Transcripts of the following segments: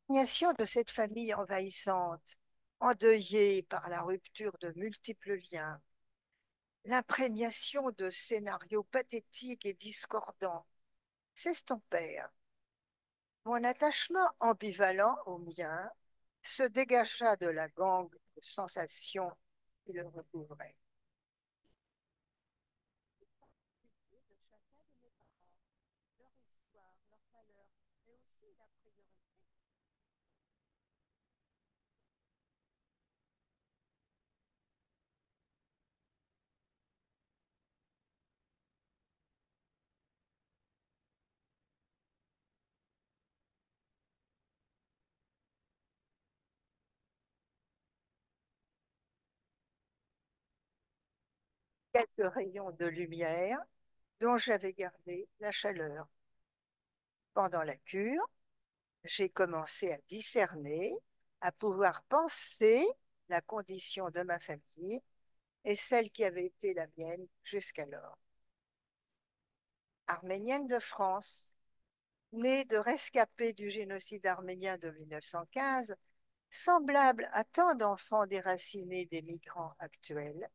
L'imprégnation de cette famille envahissante, endeuillée par la rupture de multiples liens, l'imprégnation de scénarios pathétiques et discordants s'estompèrent. Mon attachement ambivalent au mien se dégagea de la gangue de sensations qui le recouvrait. Quelques rayons de lumière dont j'avais gardé la chaleur. Pendant la cure, j'ai commencé à discerner, à pouvoir penser la condition de ma famille et celle qui avait été la mienne jusqu'alors. Arménienne de France, née de rescapés du génocide arménien de 1915, semblable à tant d'enfants déracinés des migrants actuels,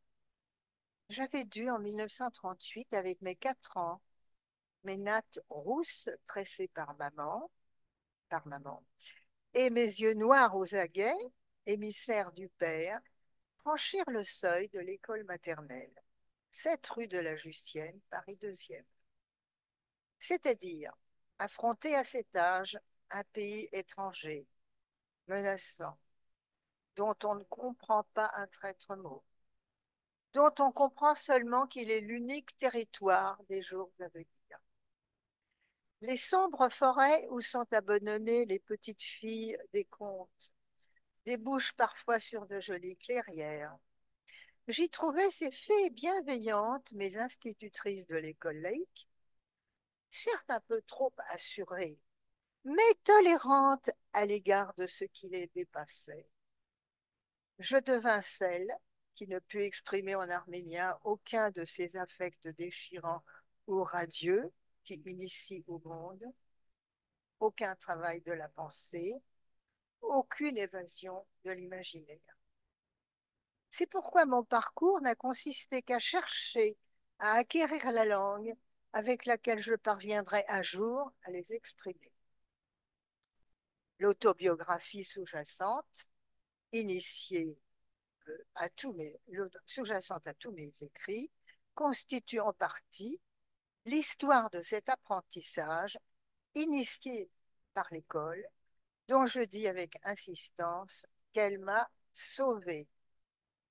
j'avais dû en 1938, avec mes 4 ans, mes nattes rousses tressées par maman, et mes yeux noirs aux aguets, émissaires du père, franchir le seuil de l'école maternelle, 7 rue de la Jussienne, Paris 2e. C'est-à-dire affronter à cet âge un pays étranger, menaçant, dont on ne comprend pas un traître mot, dont on comprend seulement qu'il est l'unique territoire des jours à venir. Les sombres forêts où sont abandonnées les petites filles des contes débouchent parfois sur de jolies clairières. J'y trouvais ces fées bienveillantes, mes institutrices de l'école laïque, certes un peu trop assurées, mais tolérantes à l'égard de ce qui les dépassait. Je devins celle qui ne put exprimer en arménien aucun de ces affects déchirants ou radieux qui initient au monde, aucun travail de la pensée, aucune évasion de l'imaginaire. C'est pourquoi mon parcours n'a consisté qu'à chercher à acquérir la langue avec laquelle je parviendrai un jour à les exprimer. L'autobiographie sous-jacente, initiée sous-jacente à tous mes écrits, constitue en partie l'histoire de cet apprentissage initié par l'école, dont je dis avec insistance qu'elle m'a sauvée,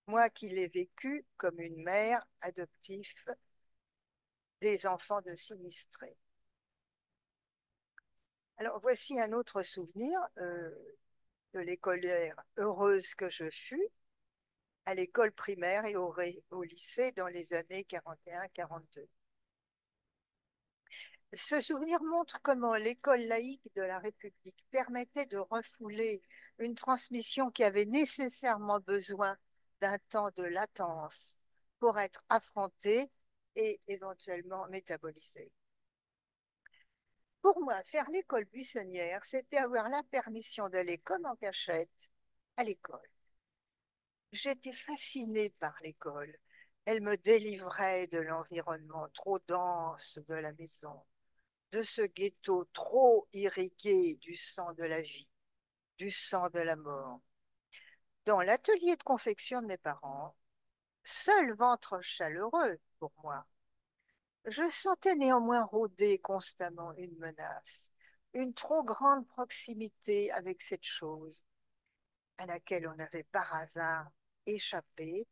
moi qui l'ai vécu comme une mère adoptive des enfants de sinistrés. Alors voici un autre souvenir de l'écolière heureuse que je fus à l'école primaire et au lycée dans les années 41-42. Ce souvenir montre comment l'école laïque de la République permettait de refouler une transmission qui avait nécessairement besoin d'un temps de latence pour être affrontée et éventuellement métabolisée. Pour moi, faire l'école buissonnière, c'était avoir la permission d'aller comme en cachette à l'école. J'étais fascinée par l'école. Elle me délivrait de l'environnement trop dense de la maison, de ce ghetto trop irrigué du sang de la vie, du sang de la mort. Dans l'atelier de confection de mes parents, seul ventre chaleureux pour moi, je sentais néanmoins rôder constamment une menace, une trop grande proximité avec cette chose à laquelle on avait par hasard échappé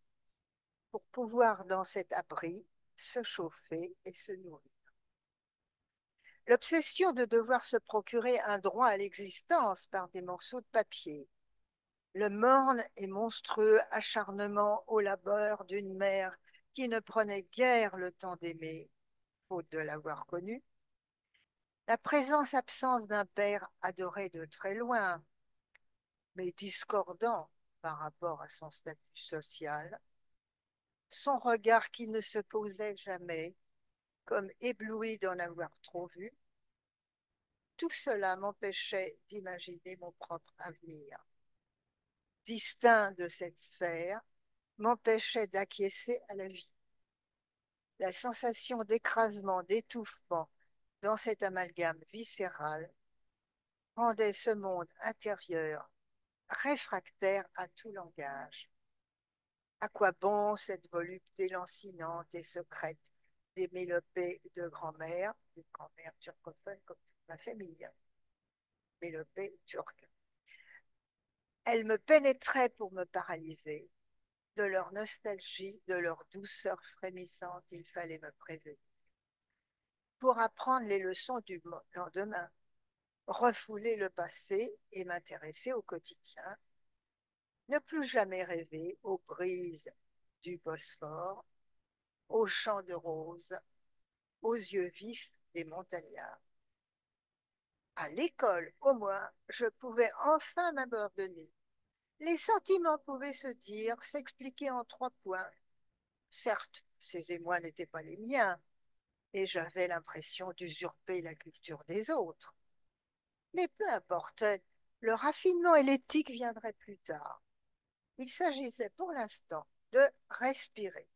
pour pouvoir dans cet abri se chauffer et se nourrir. L'obsession de devoir se procurer un droit à l'existence par des morceaux de papier, le morne et monstrueux acharnement au labeur d'une mère qui ne prenait guère le temps d'aimer, faute de l'avoir connu, la présence-absence d'un père adoré de très loin, mais discordant par rapport à son statut social, son regard qui ne se posait jamais, comme ébloui d'en avoir trop vu, tout cela m'empêchait d'imaginer mon propre avenir. Distinct de cette sphère, m'empêchait d'acquiescer à la vie. La sensation d'écrasement, d'étouffement dans cet amalgame viscéral rendait ce monde intérieur réfractaire à tout langage. À quoi bon cette volupté lancinante et secrète des mélopées de grand-mère, d'une grand-mère turcophone comme toute ma famille, mélopée turque. Elle me pénétrait pour me paralyser. De leur nostalgie, de leur douceur frémissante, il fallait me prévenir. Pour apprendre les leçons du lendemain, refouler le passé et m'intéresser au quotidien, ne plus jamais rêver aux brises du Bosphore, aux champs de roses, aux yeux vifs des montagnards. À l'école, au moins, je pouvais enfin m'abandonner. Les sentiments pouvaient se dire, s'expliquer en 3 points. Certes, ces émois n'étaient pas les miens, et j'avais l'impression d'usurper la culture des autres. Mais peu importe, le raffinement et l'éthique viendraient plus tard. Il s'agissait pour l'instant de respirer.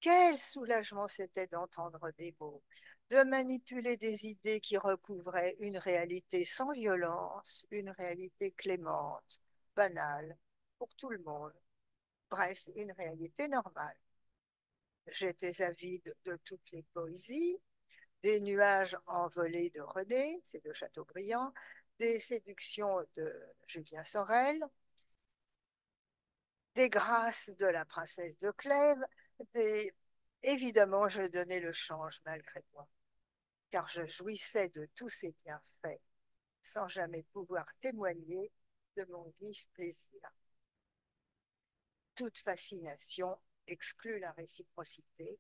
Quel soulagement c'était d'entendre des mots, de manipuler des idées qui recouvraient une réalité sans violence, une réalité clémente, banale, pour tout le monde. Bref, une réalité normale. J'étais avide de toutes les poésies, des nuages envolés de René, c'est de Chateaubriand, des séductions de Julien Sorel, des grâces de la princesse de Clèves, des... évidemment, je donnais le change malgré moi, car je jouissais de tous ces bienfaits sans jamais pouvoir témoigner de mon vif plaisir. Toute fascination exclut la réciprocité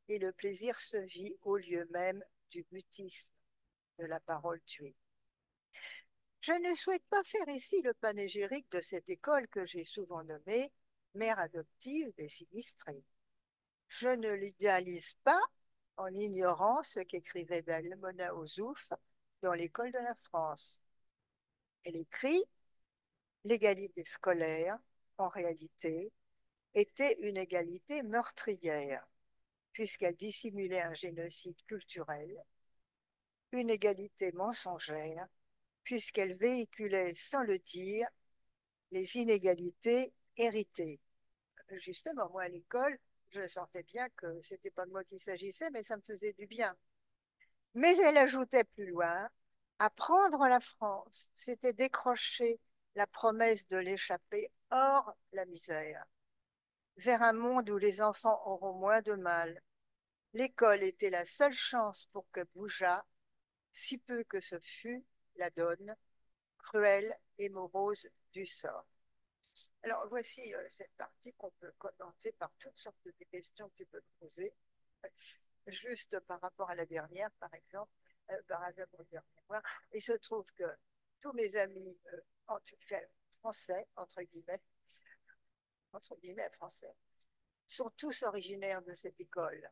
et le plaisir se vit au lieu même du mutisme de la parole tuée. Je ne souhaite pas faire ici le panégyrique de cette école que j'ai souvent nommée mère adoptive des sinistrés. Je ne l'idéalise pas en ignorant ce qu'écrivait Mona Ozouf dans l'école de la France. Elle écrit l'égalité scolaire, en réalité, était une égalité meurtrière, puisqu'elle dissimulait un génocide culturel, une égalité mensongère, puisqu'elle véhiculait sans le dire les inégalités héritées. Justement, moi à l'école, je sentais bien que ce n'était pas de moi qu'il s'agissait, mais ça me faisait du bien. Mais elle ajoutait plus loin, apprendre la France, c'était décrocher la promesse de l'échapper hors la misère, vers un monde où les enfants auront moins de mal. L'école était la seule chance pour que bougeât, si peu que ce fût, la donne, cruelle et morose du sort. Alors, voici cette partie qu'on peut commenter par toutes sortes de questions que tu peux te poser. Juste par rapport à la dernière, par exemple, par hasard pour dire mémoire, il se trouve que tous mes amis en tout cas, français, entre guillemets français, sont tous originaires de cette école.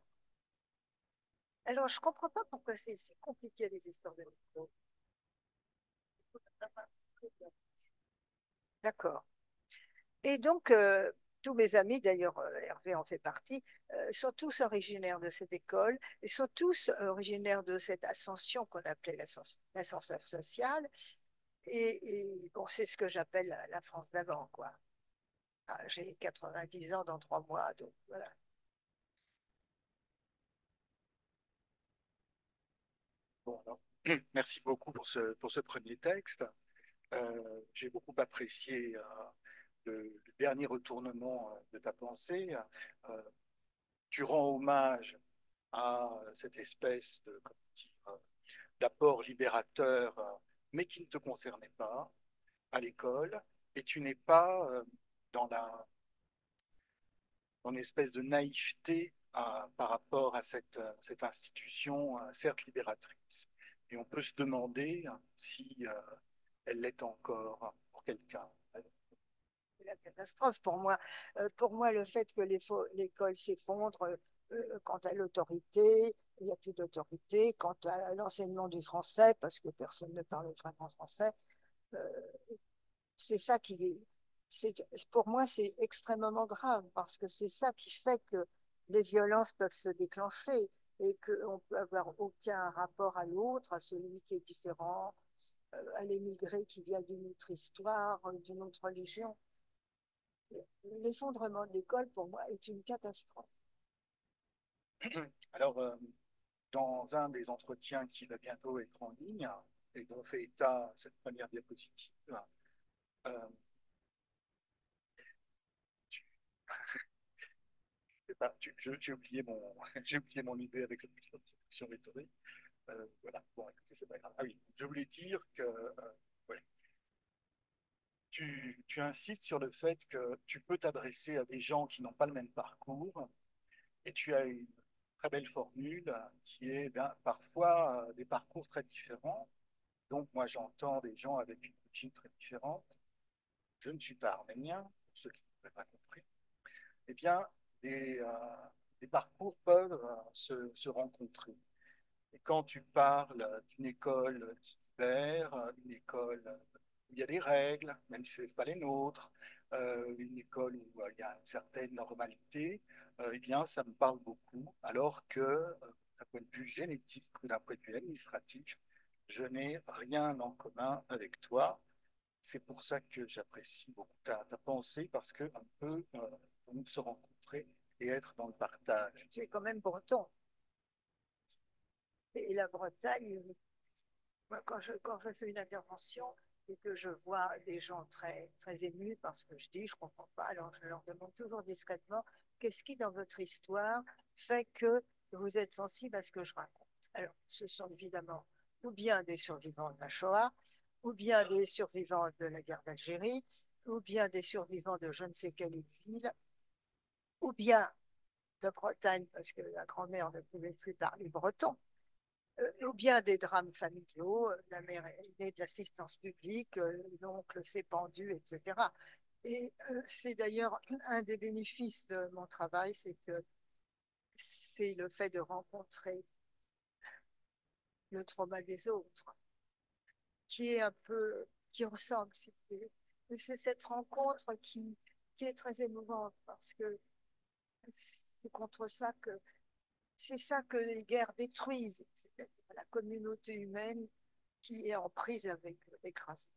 Alors, je ne comprends pas pourquoi c'est si compliqué les histoires de l'école. D'accord. Et donc, tous mes amis, d'ailleurs Hervé en fait partie, sont tous originaires de cette école et sont tous originaires de cette ascension qu'on appelait l'ascenseur social. Et bon, c'est ce que j'appelle la France d'avant, quoi. Ah, j'ai 90 ans dans 3 mois, donc voilà. Bon, alors, merci beaucoup pour ce premier texte. J'ai beaucoup apprécié le dernier retournement de ta pensée. Euh, Tu rends hommage à cette espèce de, comment dire, d'apport libérateur, mais qui ne te concernait pas à l'école, et tu n'es pas dans dans une espèce de naïveté par rapport à cette institution, certes libératrice. Et on peut se demander si elle l'est encore pour quelqu'un. C'est la catastrophe pour moi. Pour moi, le fait que l'école s'effondre quant à l'autorité, il n'y a plus d'autorité. Quant à l'enseignement du français, parce que personne ne parle vraiment français, euh, c'est ça qui, c'est, pour moi, c'est extrêmement grave parce que c'est ça qui fait que les violences peuvent se déclencher et qu'on peut avoir aucun rapport à l'autre, à celui qui est différent, à l'émigré qui vient d'une autre histoire, d'une autre religion. L'effondrement de l'école, pour moi, est une catastrophe. Alors, dans un des entretiens qui va bientôt être en ligne, et dont fait état cette première diapositive, euh, tu- j'ai oublié j'ai oublié mon idée avec cette question rhétorique. Voilà, bon, écoutez, c'est pas grave. Ah oui, je voulais dire que ouais, tu insistes sur le fait que tu peux t'adresser à des gens qui n'ont pas le même parcours, et tu as une très belle formule qui est bien, parfois des parcours très différents. Donc, moi, j'entends des gens avec une origine très différente. Je ne suis pas arménien, pour ceux qui n'auraient pas compris. Eh bien, les, euh, les parcours peuvent se rencontrer. Et quand tu parles d'une école d'hiver, une école où il y a des règles, même si ce n'est pas les nôtres, une école où il y a une certaine normalité, eh bien, ça me parle beaucoup, alors que d'un point de vue génétique ou d'un point de vue administratif, je n'ai rien en commun avec toi. C'est pour ça que j'apprécie beaucoup ta pensée, parce qu'on peut donc se rencontrer et être dans le partage. Tu es quand même breton. Et la Bretagne, moi, quand je fais une intervention et que je vois des gens très, très émus parce que je dis, je ne comprends pas, alors je leur demande toujours discrètement, qu'est-ce qui, dans votre histoire, fait que vous êtes sensible à ce que je raconte? Alors, ce sont évidemment ou bien des survivants de la Shoah, ou bien des survivants de la guerre d'Algérie, ou bien des survivants de je ne sais quel exil, ou bien de Bretagne, parce que la grand-mère ne pouvait plus parler breton, ou bien des drames familiaux, la mère est née de l'assistance publique, l'oncle s'est pendu, etc. Et c'est d'ailleurs un des bénéfices de mon travail, c'est que c'est le fait de rencontrer le trauma des autres, qui est un peu, qui ressemble, si vous voulez. Et c'est cette rencontre qui est très émouvante parce que c'est contre ça que c'est ça que les guerres détruisent, c'est la communauté humaine qui est en prise avec l'écrasement.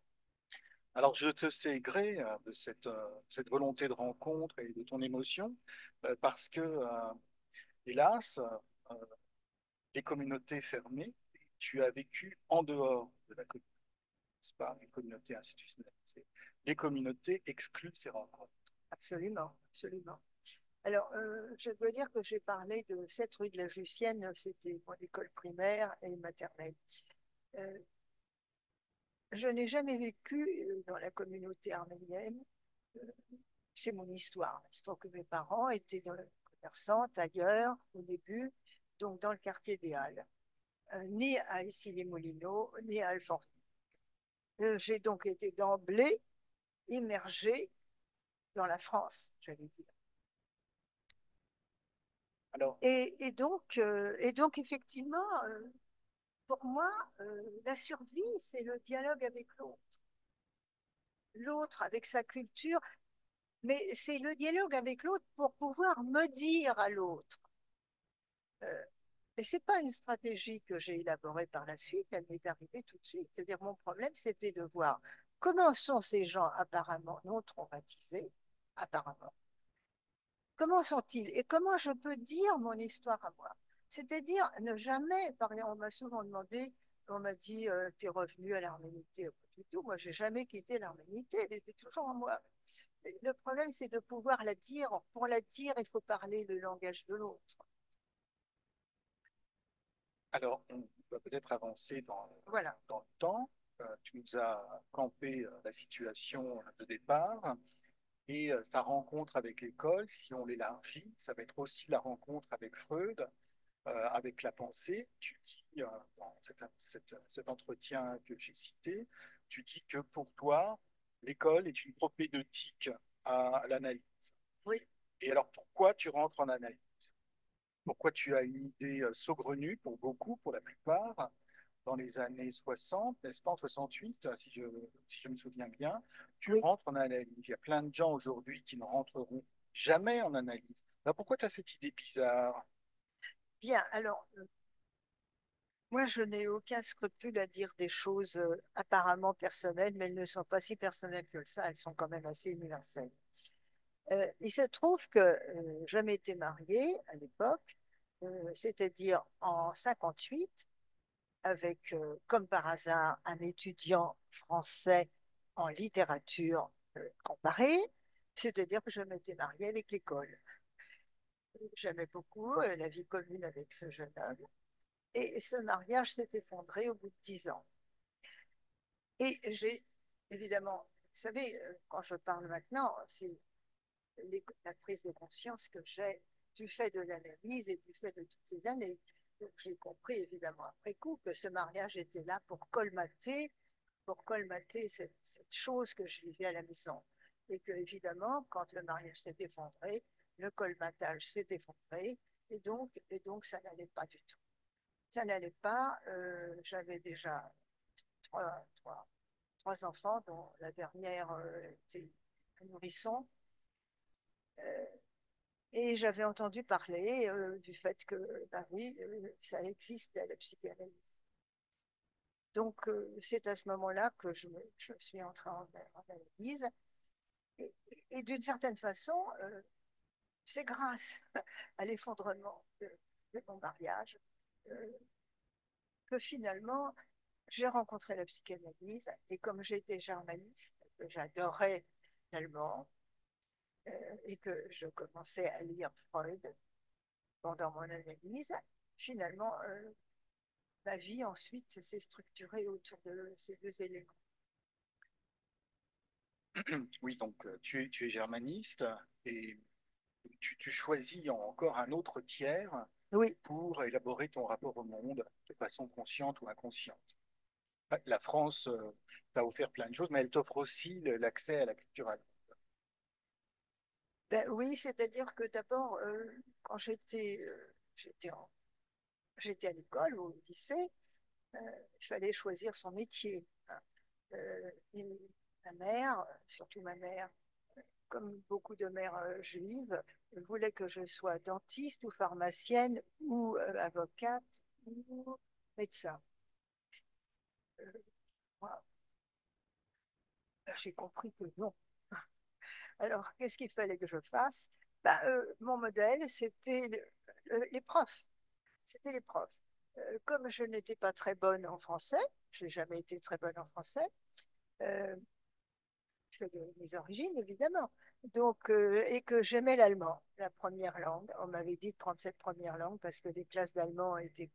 Alors, je te sais gré de cette volonté de rencontre et de ton émotion, parce que, hélas, euh, les communautés fermées, tu as vécu en dehors de la communauté, c'est pas une communauté institutionnalisée. Les communautés excluent ces rencontres. Absolument, absolument. Alors, je dois dire que j'ai parlé de cette rue de la Jussienne, c'était mon école primaire et maternelle. Euh, je n'ai jamais vécu dans la communauté arménienne. Euh, c'est mon histoire. L'histoire que mes parents étaient dans le commerçante ailleurs au début, donc dans le quartier des Halles, ni à Issy-les-Moulineaux, ni à Alfortville. J'ai donc été d'emblée immergée dans la France, j'allais dire. Alors, Et donc effectivement, pour moi, la survie, c'est le dialogue avec l'autre. L'autre avec sa culture, mais c'est le dialogue avec l'autre pour pouvoir me dire à l'autre. Euh, et ce n'est pas une stratégie que j'ai élaborée par la suite, elle m'est arrivée tout de suite. C'est-à-dire, mon problème, c'était de voir comment sont ces gens apparemment non traumatisés, apparemment. Comment sont-ils? Et comment je peux dire mon histoire à moi? C'est-à-dire ne jamais parler. On m'a souvent demandé, on m'a dit, t'es revenu à l'arménité. Pas du tout, moi, j'ai jamais quitté l'arménité, elle était toujours en moi. Le problème, c'est de pouvoir la dire. Pour la dire, il faut parler le langage de l'autre. alors, on va peut-être avancer Voilà. dans le temps. Tu nous as campé la situation de départ. Et ta rencontre avec l'école, si on l'élargit, ça va être aussi la rencontre avec Freud, avec la pensée. Tu dis, dans cet entretien que j'ai cité, tu dis que pour toi, l'école est une propédeutique à l'analyse. Oui. Et alors, pourquoi tu rentres en analyse? pourquoi tu as une idée saugrenue pour beaucoup, pour la plupart, dans les années 60, n'est-ce pas, en 68, si je me souviens bien, tu Oui, rentres en analyse. Il y a plein de gens aujourd'hui qui ne rentreront jamais en analyse. Alors pourquoi tu as cette idée bizarre? bien. Alors, moi, je n'ai aucun scrupule à dire des choses apparemment personnelles, mais elles ne sont pas si personnelles que ça, elles sont quand même assez universelles. Il se trouve que je m'étais mariée à l'époque, c'est-à-dire en 58, avec, comme par hasard, un étudiant français en littérature comparée, c'est-à-dire que je m'étais mariée avec l'école. J'aimais beaucoup la vie commune avec ce jeune homme. Et ce mariage s'est effondré au bout de 10 ans. Et j'ai, évidemment, vous savez, quand je parle maintenant, c'est la prise de conscience que j'ai du fait de l'analyse et du fait de toutes ces années. Donc j'ai compris, évidemment, après coup, que ce mariage était là pour colmater cette chose que je vivais à la maison. Et que, évidemment, quand le mariage s'est effondré, le colmatage s'est effondré, et donc ça n'allait pas du tout. Ça n'allait pas. J'avais déjà trois, trois, trois enfants, dont la dernière était un nourrisson. Euh, et j'avais entendu parler du fait que, bah oui, ça existe la psychanalyse. Donc, c'est à ce moment-là que je suis entrée en analyse. Et, et d'une certaine façon, c'est grâce à l'effondrement de mon mariage euh, que finalement, j'ai rencontré la psychanalyse. Et comme j'étais germaniste, que j'adorais l'allemand, et que je commençais à lire Freud pendant mon analyse, finalement, ma vie ensuite s'est structurée autour de ces deux éléments. Oui, donc tu es germaniste et tu choisis encore un autre tiers Oui, pour élaborer ton rapport au monde de façon consciente ou inconsciente. La France t'a offert plein de choses, mais elle t'offre aussi l'accès à la culture allemande. ben oui, c'est-à-dire que d'abord, quand j'étais à l'école ou au lycée, euh, il fallait choisir son métier, hein. Et ma mère, surtout ma mère, comme beaucoup de mères juives, voulait que je sois dentiste ou pharmacienne ou avocate ou médecin. Euh, Moi, j'ai compris que non. Alors, qu'est-ce qu'il fallait que je fasse? Ben, mon modèle, c'était les profs. C'était les profs. Comme je n'étais pas très bonne en français, je n'ai jamais été très bonne en français, euh, je fais de mes origines évidemment, donc, et que j'aimais l'allemand, la première langue. On m'avait dit de prendre cette première langue parce que les classes d'allemand étaient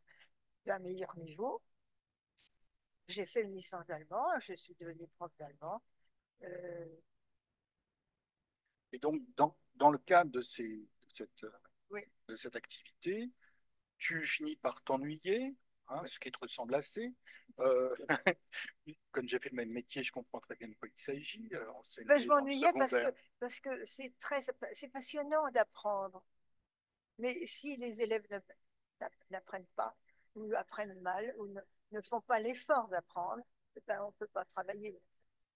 d'un meilleur niveau. J'ai fait une licence d'allemand, je suis devenue prof d'allemand. Euh, Et donc, dans le cadre oui, de cette activité, tu finis par t'ennuyer, hein, oui. ce qui te ressemble assez. Euh, Comme j'ai fait le même métier, je comprends très bien de quoi il s'agit, Ben, je enseigner dans le m'ennuyais secondaire. parce que c'est passionnant d'apprendre. Mais si les élèves n'apprennent pas, ou apprennent mal, ou ne font pas l'effort d'apprendre, eh ben, on ne peut pas travailler.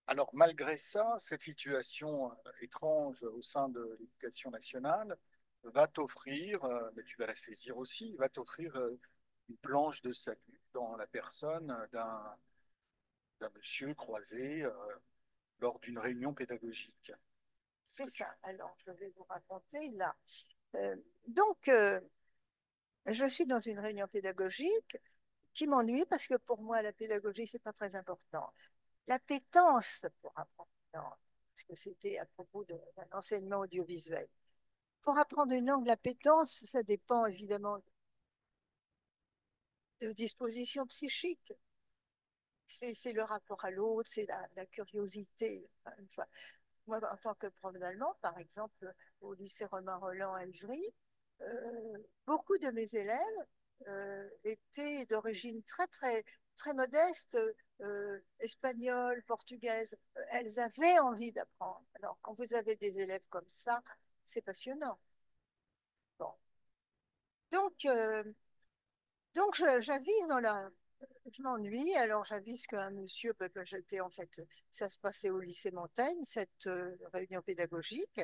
Alors, malgré ça, cette situation étrange au sein de l'éducation nationale va t'offrir, mais tu vas la saisir aussi, va t'offrir une planche de salut dans la personne d'un monsieur croisé lors d'une réunion pédagogique. Est-ce C'est que tu... ça. Alors, je vais vous raconter là. Euh, donc, je suis dans une réunion pédagogique qui m'ennuie parce que pour moi, la pédagogie, c'est pas très important. L'appétence pour apprendre, non, parce que c'était à propos d'un enseignement audiovisuel. Pour apprendre une langue, l'appétence, ça dépend évidemment de dispositions psychiques. C'est le rapport à l'autre, c'est la curiosité. Enfin, moi, en tant que prof d'allemand, par exemple, au lycée Romain Roland à Ivry, beaucoup de mes élèves étaient d'origine très modeste, espagnole, portugaise. Elles avaient envie d'apprendre. Alors, quand vous avez des élèves comme ça, c'est passionnant. Bon. Donc, j'avise dans la... Je m'ennuie, alors j'avise qu'un monsieur, que j'étais en fait, ça se passait au lycée Montaigne, cette réunion pédagogique,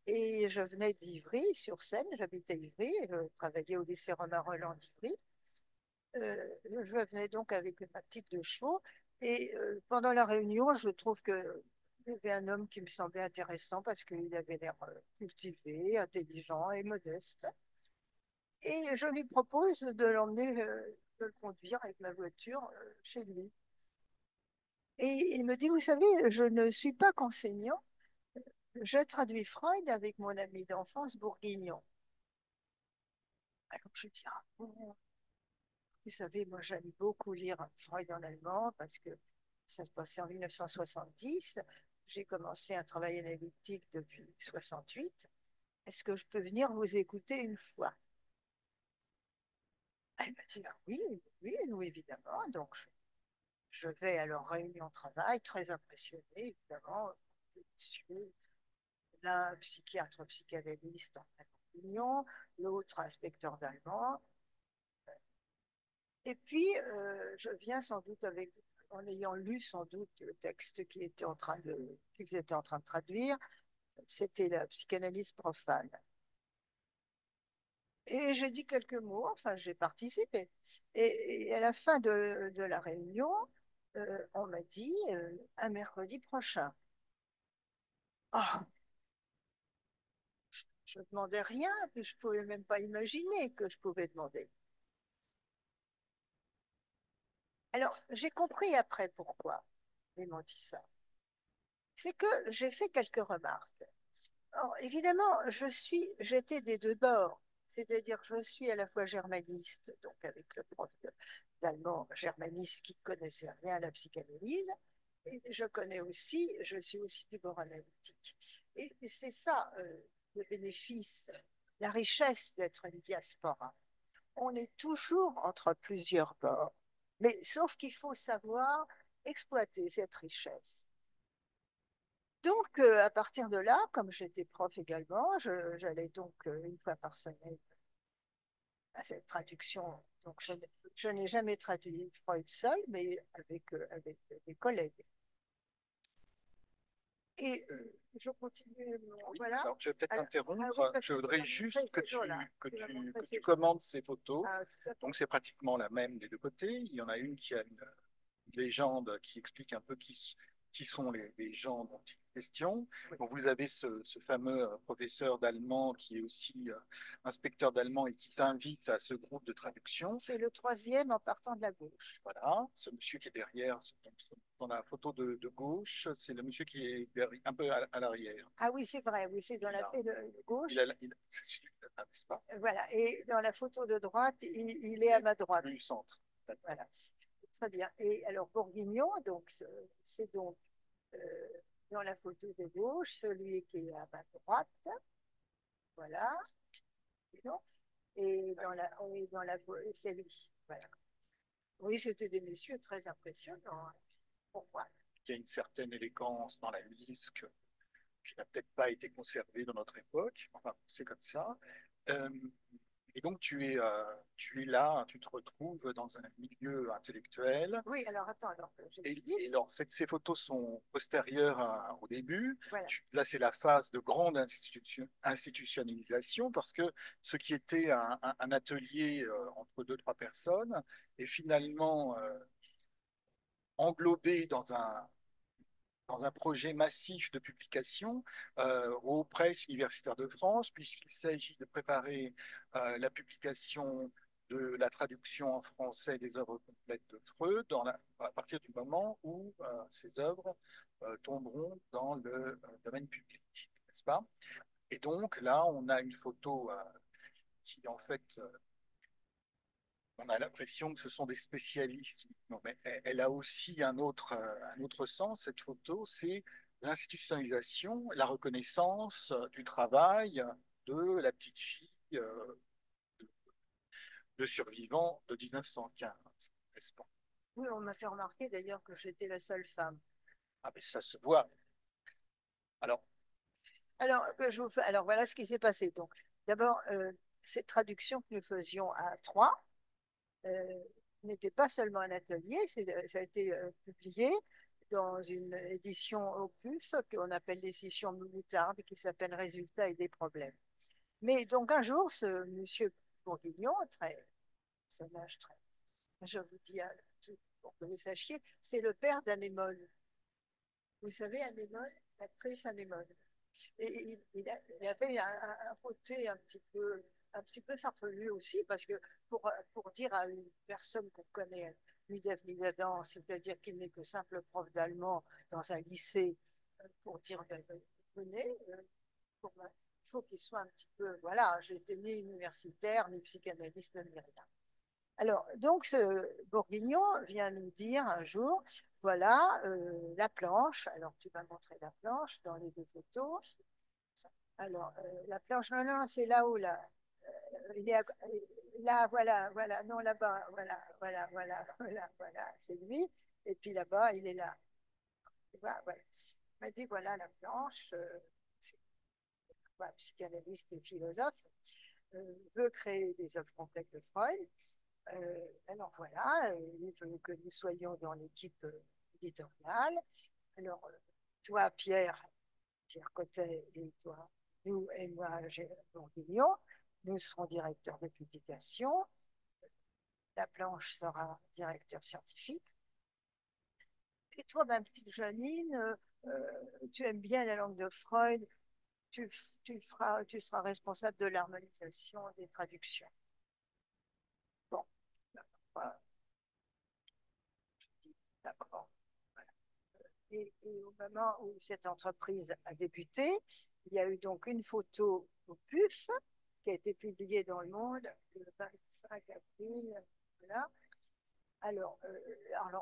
et je venais d'Ivry, sur Seine, j'habitais Ivry, et je travaillais au lycée Romain Rolland d'Ivry. Je venais donc avec ma petite de chevaux, et pendant la réunion, je trouve que il y avait un homme qui me semblait intéressant parce qu'il avait l'air cultivé, intelligent et modeste. Et je lui propose de l'emmener, de le conduire avec ma voiture chez lui. Et il me dit, vous savez, je ne suis pas qu'enseignant, je traduis Freud avec mon ami d'enfance Bourguignon. Alors je dis, ah bon, vous savez, moi j'aime beaucoup lire Freud en allemand parce que ça se passait en 1970. J'ai commencé un travail analytique depuis 68. Est-ce que je peux venir vous écouter une fois? Elle m'a dit, ah oui, oui, oui, évidemment. Donc je vais à leur réunion de travail, très impressionnée, évidemment, monsieur, l'un psychiatre, psychanalyste en réunion, l'autre inspecteur d'allemand. Et puis, je viens sans doute avec, en ayant lu sans doute le texte qu'ils étaient en train de traduire, c'était la psychanalyse profane. Et j'ai dit quelques mots, enfin, j'ai participé. Et à la fin de la réunion, on m'a dit un mercredi prochain. Ah, je ne demandais rien, puis je ne pouvais même pas imaginer que je pouvais demander. Alors, j'ai compris après pourquoi ils m'ont dit ça. C'est que j'ai fait quelques remarques. Alors, évidemment, j'étais des deux bords. C'est-à-dire, je suis à la fois germaniste, donc avec le prof d'allemand germaniste qui ne connaissait rien à la psychanalyse, et je suis aussi du bord analytique. Et c'est ça, le bénéfice, la richesse d'être une diaspora. On est toujours entre plusieurs bords, mais sauf qu'il faut savoir exploiter cette richesse. Donc, à partir de là, comme j'étais prof également, j'allais donc une fois par semaine à cette traduction. Donc, je n'ai jamais traduit Freud seul, mais avec des collègues. Et je continue. Oui, Voilà. alors je vais peut-être Alors, ah oui, t'interrompre. parce Je que tu voudrais vas juste montrer ces jours-là. Tu vas que montrer tu ces jours. commandes ces photos. Ah, tout à fait. Donc c'est pratiquement la même des deux côtés. Il y en a une qui a une légende qui explique un peu qui sont les gens dont il est question. Oui. Donc vous avez ce fameux professeur d'allemand qui est aussi inspecteur d'allemand et qui t'invite à ce groupe de traduction. C'est le troisième en partant de la gauche. Voilà, ce monsieur qui est derrière, dans la photo de gauche, c'est le monsieur qui est un peu à l'arrière. Ah oui, c'est vrai, oui, c'est dans Il la a, photo de gauche. c'est celui-là, n'est-ce pas? Voilà. Et dans la photo de droite, il est à ma droite. Du centre. Voilà. Très bien. Et alors, Bourguignon, donc, c'est donc euh, dans la photo de gauche, celui qui est à ma droite. Voilà. Non. Et c'est lui. Voilà. Oui, c'était des messieurs très impressionnants. Pourquoi? Il y a une certaine élégance dans la mise qui n'a peut-être pas été conservée dans notre époque. Enfin, c'est comme ça. Euh, et donc, tu es là, tu te retrouves dans un milieu intellectuel. Oui, alors attends, alors Et, j'explique. et alors, ces photos sont postérieures au début. Voilà. Là, c'est la phase de grande institutionnalisation parce que ce qui était un atelier entre deux, trois personnes est finalement englobé dans un projet massif de publication aux presses universitaires de France, puisqu'il s'agit de préparer la publication de la traduction en français des œuvres complètes de Freud à partir du moment où ces œuvres tomberont dans le domaine public, n'est-ce pas? Et donc là, on a une photo qui en fait on a l'impression que ce sont des spécialistes. Non, mais elle a aussi un autre sens, cette photo, c'est l'institutionnalisation, la reconnaissance du travail de la petite fille de survivants de 1915, n'est-ce pas? Oui, on m'a fait remarquer d'ailleurs que j'étais la seule femme. Ah, mais ça se voit. Alors, Alors, alors voilà ce qui s'est passé. Donc, d'abord, Ces traductions que nous faisions à trois n'étaient pas seulement un atelier, ça a été publié dans une édition au PUF qu'on appelle l'édition Moutarde, qui s'appelle Résultats et des problèmes. Mais donc un jour, ce monsieur Bourguignon, très personnage très, je vous dis pour que vous sachiez, c'est le père d'Anémone. Vous savez, Anémone, l'actrice Anémone. Et il avait un côté un petit peu farfelu aussi, parce que pour dire à une personne qu'on connaît, ni d'Ève ni d'Adam, c'est-à-dire qu'il n'est que simple prof d'allemand dans un lycée, pour dire, venez, il faut qu'il soit un petit peu, voilà, j'ai été ni universitaire, ni psychanalyste, ni rien. Alors, donc, ce Bourguignon vient nous dire un jour, voilà la planche. Alors, tu vas montrer la planche dans les deux photos. Alors, la planche, non, non, c'est là-haut, là. Il est là, voilà, voilà, non, là-bas, voilà, voilà, voilà, voilà, voilà, c'est lui. Et puis là-bas, il est là. Voilà, voilà. Il m'a dit, voilà la planche, c'est psychanalyste et philosophe, veut créer des œuvres complètes de Freud. Alors voilà, il veut que nous soyons dans l'équipe éditoriale. Alors, toi, Pierre Cotet, et toi, nous et moi, Bourguignon, nous serons directeurs de publication. La planche sera directeur scientifique. Et toi, ma petite Janine, tu aimes bien la langue de Freud, tu seras responsable de l'harmonisation des traductions. Bon, voilà, d'accord. Et au moment où cette entreprise a débuté, il y a eu donc une photo au PUF qui a été publiée dans Le Monde le 25 avril. Voilà. Alors,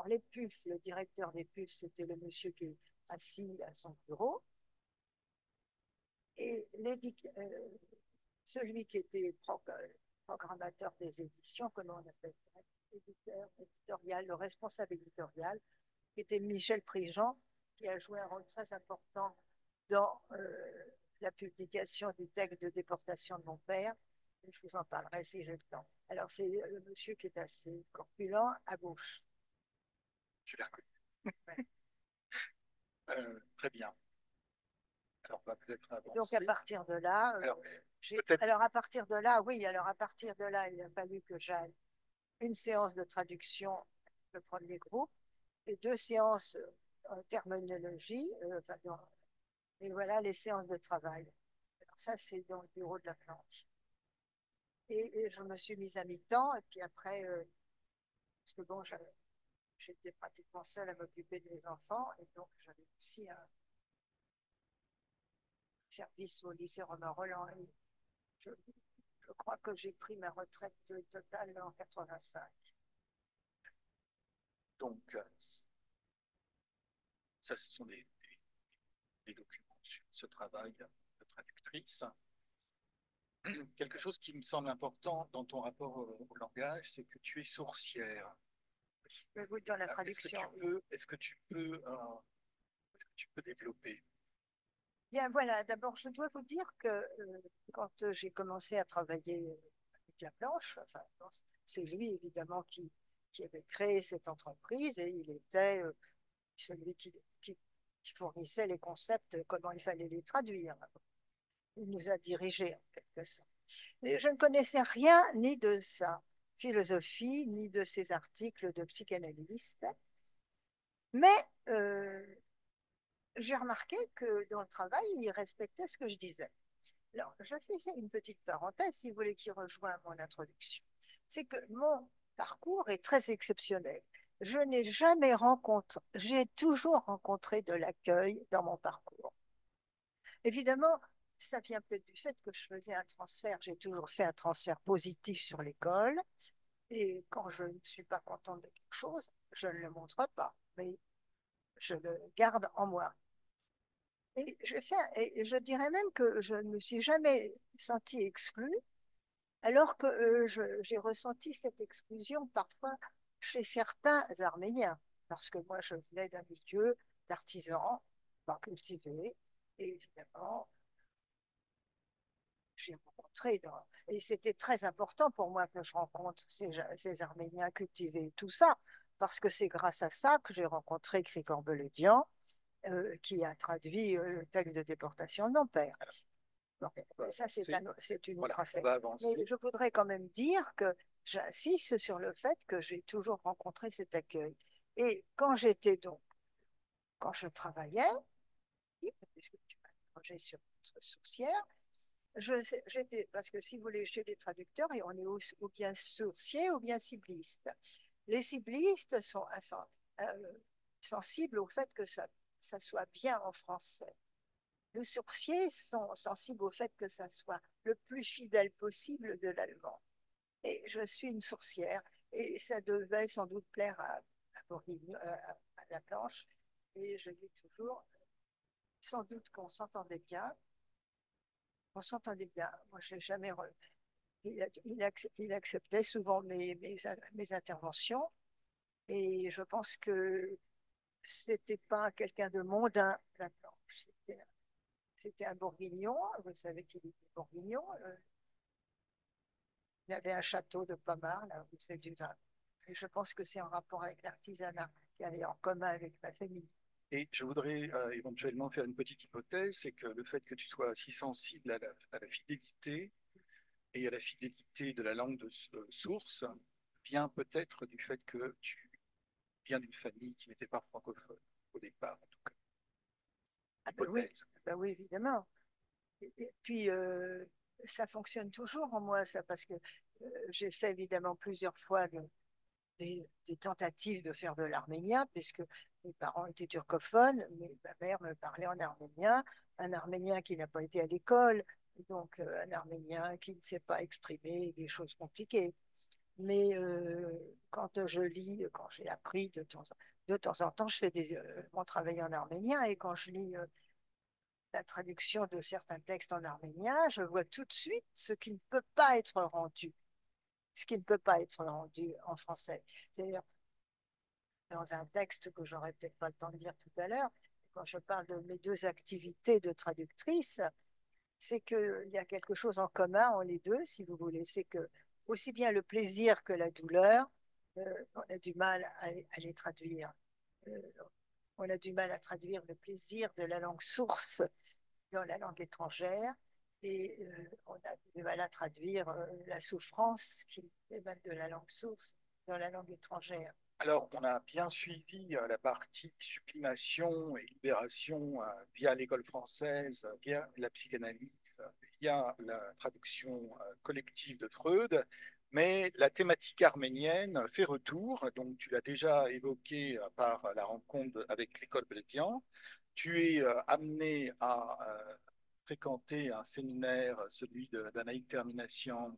les PUF, le directeur des PUF, c'était le monsieur qui est assis à son bureau. Et celui qui était programmateur des éditions, comment on appelle ça, éditorial, le responsable éditorial, qui était Michel Prigent, qui a joué un rôle très important dans la publication du texte de déportation de mon père. Je vous en parlerai si j'ai le temps. Alors, c'est le monsieur qui est assez corpulent à gauche. Je l'ai reconnu. Très bien. Alors, on va peut-être avancer. Donc, à partir de là, alors à partir de là, oui, alors à partir de là, il a fallu que j'aille une séance de traduction, le premier groupe, et deux séances en terminologie, et voilà les séances de travail. Alors ça, c'est dans le bureau de la planche. Et je me suis mise à mi-temps, et puis après, parce que bon, j'étais pratiquement seule à m'occuper de mes enfants, et donc j'avais aussi un service au lycée Romain Roland. Je, je crois que j'ai pris ma retraite totale en 85. Donc, ça, ce sont des documents sur ce travail de traductrice. Quelque chose qui me semble important dans ton rapport au langage, c'est que tu es sourcière. Oui, dans la traduction. Est-ce que tu peux développer? Bien, voilà, d'abord, je dois vous dire que quand j'ai commencé à travailler avec la planche, enfin, c'est lui évidemment qui avait créé cette entreprise et il était celui qui fournissait les concepts, comment il fallait les traduire. Il nous a dirigés en quelque sorte. Et je ne connaissais rien ni de sa philosophie, ni de ses articles de psychanalyste, mais j'ai remarqué que dans le travail, il respectait ce que je disais. Alors, je fais une petite parenthèse, si vous voulez, qui rejoint mon introduction. C'est que mon parcours est très exceptionnel. Je n'ai jamais rencontré, j'ai toujours rencontré de l'accueil dans mon parcours. Évidemment, ça vient peut-être du fait que je faisais un transfert, j'ai toujours fait un transfert positif sur l'école, et quand je ne suis pas contente de quelque chose, je ne le montre pas, mais je le garde en moi. Et je dirais même que je ne me suis jamais sentie exclue, alors que j'ai ressenti cette exclusion parfois chez certains Arméniens, parce que moi je venais d'un milieu d'artisans, pas cultivés, et évidemment, j'ai rencontré, et c'était très important pour moi que je rencontre ces Arméniens cultivés, tout ça, parce que c'est grâce à ça que j'ai rencontré Grigor Beledian, qui a traduit le texte de déportation de mon père. Bon, ça, c'est une Voilà, autre on affaire. va Mais avancer. je voudrais quand même dire que j'insiste sur le fait que j'ai toujours rencontré cet accueil. Et quand je travaillais, puisque tu m'as interrogé sur notre sourcière, parce que si vous voulez, chez les traducteurs, et on est ou bien sourcier ou bien cibliste. Les ciblistes sont sensibles au fait que ça soit bien en français. Les sourciers sont sensibles au fait que ça soit le plus fidèle possible de l'allemand. Et je suis une sourcière, et ça devait sans doute plaire à la planche. Et je dis toujours, sans doute qu'on s'entendait bien, on s'entendait bien. Moi, j'ai jamais. Il acceptait souvent mes interventions, et je pense que c'était pas quelqu'un de mondain là-dedans. C'était un bourguignon, vous savez qu'il était bourguignon. Il y avait un château de Pomard, là où c'est du vin. Et je pense que c'est en rapport avec l'artisanat qu'il y avait en commun avec ma famille. Et je voudrais éventuellement faire une petite hypothèse, c'est que le fait que tu sois si sensible à la fidélité et à la fidélité de la langue de source vient peut-être du fait que tu viens d'une famille qui n'était pas francophone au départ, en tout cas. Ah Hypothèse. ben oui, évidemment. Et puis, ça fonctionne toujours en moi, ça, parce que j'ai fait évidemment plusieurs fois des tentatives de faire de l'arménien, puisque mes parents étaient turcophones, mais ma mère me parlait en arménien, un arménien qui n'a pas été à l'école, donc un arménien qui ne sait pas exprimer des choses compliquées. Mais quand je lis, quand j'ai appris de temps en temps, je fais mon travail en arménien, et quand je lis la traduction de certains textes en arménien, je vois tout de suite ce qui ne peut pas être rendu, ce qui ne peut pas être rendu en français. C'est-à-dire, dans un texte que j'aurais peut-être pas le temps de lire tout à l'heure, quand je parle de mes deux activités de traductrice, c'est qu'il y a quelque chose en commun en les deux, si vous voulez. C'est que aussi bien le plaisir que la douleur, on a du mal à les traduire. Euh, on a du mal à traduire le plaisir de la langue source dans la langue étrangère, et on a du mal à traduire la souffrance qui émane de la langue source dans la langue étrangère. Alors, on a bien suivi la partie sublimation et libération via l'école française, via la psychanalyse, via la traduction collective de Freud, mais la thématique arménienne fait retour. Donc, tu l'as déjà évoqué par la rencontre avec l'école Belgian. Tu es amené à fréquenter un séminaire, celui d'Anaïk Termination,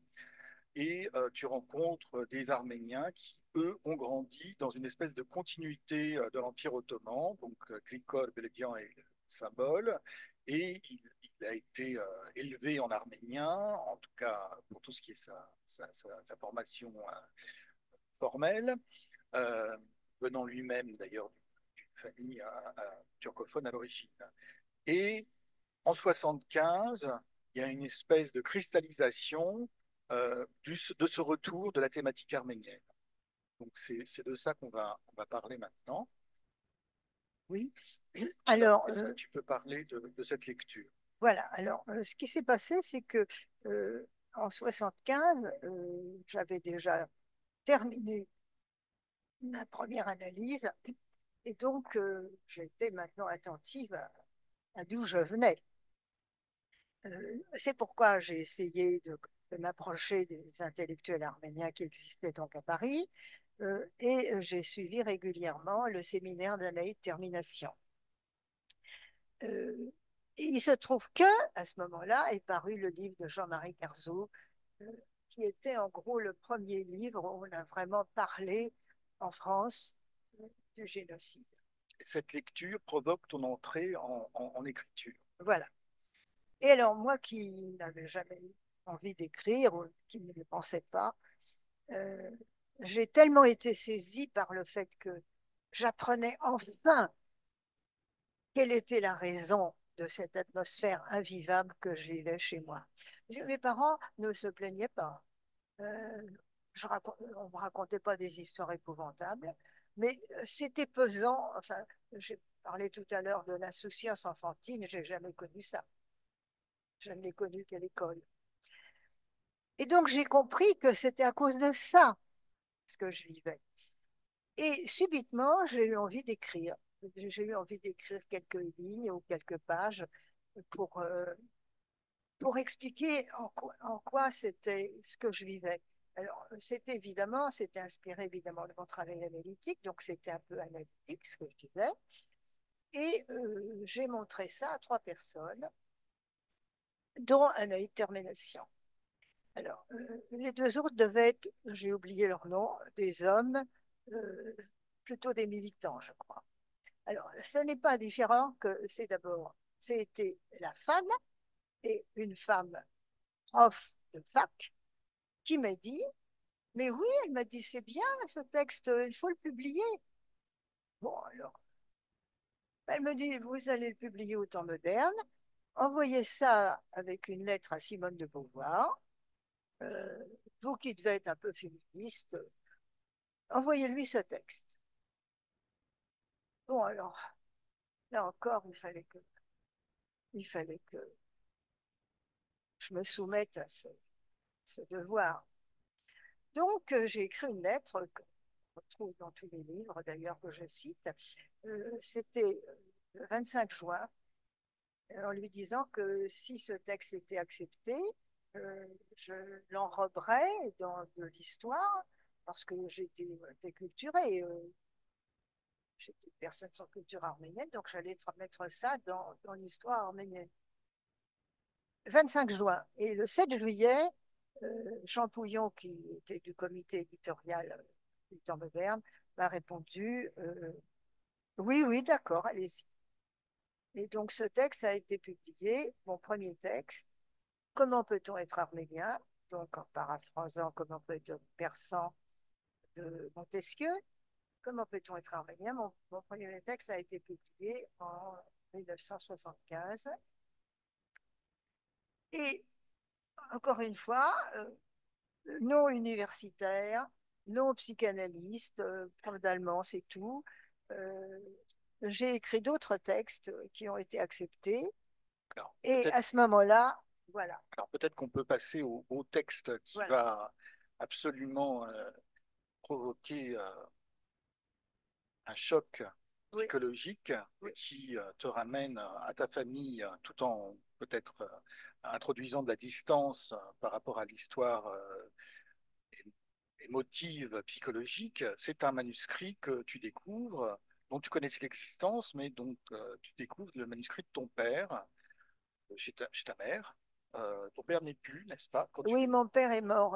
et tu rencontres des Arméniens qui, eux, ont grandi dans une espèce de continuité de l'Empire ottoman. Donc, Grigor Beledian est le symbole, et il a été élevé en arménien, en tout cas pour tout ce qui est sa formation formelle, euh, venant lui-même d'ailleurs d'une famille turcophone à l'origine. Et en 75, il y a une espèce de cristallisation de ce retour de la thématique arménienne. Donc c'est de ça qu'on va parler maintenant. Oui. Alors, Alors, est-ce que tu peux parler de cette lecture? voilà. Alors, ce qui s'est passé, c'est que en 75, j'avais déjà terminé ma première analyse, et donc j'étais maintenant attentive à d'où je venais. C'est pourquoi j'ai essayé de m'approcher des intellectuels arméniens qui existaient donc à Paris, et j'ai suivi régulièrement le séminaire d'Anaïde Termination. Euh, et il se trouve que, à ce moment-là, est paru le livre de Jean-Marie Carzot, euh, qui était en gros le premier livre où on a vraiment parlé en France du génocide. Cette lecture provoque ton entrée en écriture. Voilà. Et alors, moi qui n'avais jamais eu envie d'écrire, ou qui ne le pensais pas, euh, j'ai tellement été saisie par le fait que j'apprenais enfin quelle était la raison de cette atmosphère invivable que je vivais chez moi. Parce que mes parents ne se plaignaient pas. Euh, on ne me racontait pas des histoires épouvantables, mais c'était pesant. Enfin, j'ai parlé tout à l'heure de l'insouciance enfantine, j'ai jamais connu ça. Je ne l'ai connu qu'à l'école. Et donc j'ai compris que c'était à cause de ça ce que je vivais. Et subitement, j'ai eu envie d'écrire. J'ai eu envie d'écrire quelques lignes ou quelques pages pour, euh, pour expliquer en quoi c'était ce que je vivais. Alors, c'était inspiré évidemment de mon travail analytique, donc c'était un peu analytique ce que je disais. Et j'ai montré ça à 3 personnes, dont Anaïs Termination. Alors, les 2 autres devaient être, j'ai oublié leur nom, des hommes, euh, plutôt des militants, je crois. Alors, ce n'est pas différent que c'était la femme et une femme prof de fac qui m'a dit, mais oui, elle m'a dit, c'est bien ce texte, il faut le publier. Bon, alors, elle me dit, vous allez le publier au temps moderne, envoyez ça avec une lettre à Simone de Beauvoir, euh, vous qui devez être un peu féministe, envoyez-lui ce texte. Bon, alors, là encore, il fallait que je me soumette à ce devoir. Donc, j'ai écrit une lettre qu'on retrouve dans tous les livres, d'ailleurs, que je cite. C'était le 25 juin, en lui disant que si ce texte était accepté, euh, je l'enroberais dans de l'histoire, parce que j'étais déculturée. J'étais une personne sans culture arménienne, donc j'allais mettre ça dans l'histoire arménienne. 25 juin. Et le 7 juillet, Jean Pouillon, qui était du comité éditorial du Temps moderne, m'a répondu oui, oui, d'accord, allez-y. Et donc ce texte a été publié, mon premier texte, Comment peut-on être arménien? Donc en paraphrasant Comment peut être persan de Montesquieu. Comment peut-on être arménien? Mon premier texte a été publié en 1975. Et encore une fois, non universitaire, non psychanalyste, prof d'allemand, c'est tout. Euh, j'ai écrit d'autres textes qui ont été acceptés. Alors, Et peut-être à ce moment-là, voilà, alors peut-être qu'on peut passer au texte qui voilà. va absolument provoquer un choc Oui, psychologique oui, qui te ramène à ta famille tout en peut-être introduisant de la distance par rapport à l'histoire émotive, psychologique. C'est un manuscrit que tu découvres, dont tu connaissais l'existence, mais dont tu découvres le manuscrit de ton père chez ta mère. Ton père n'est plus, n'est-ce pas, quand oui, tu... mon père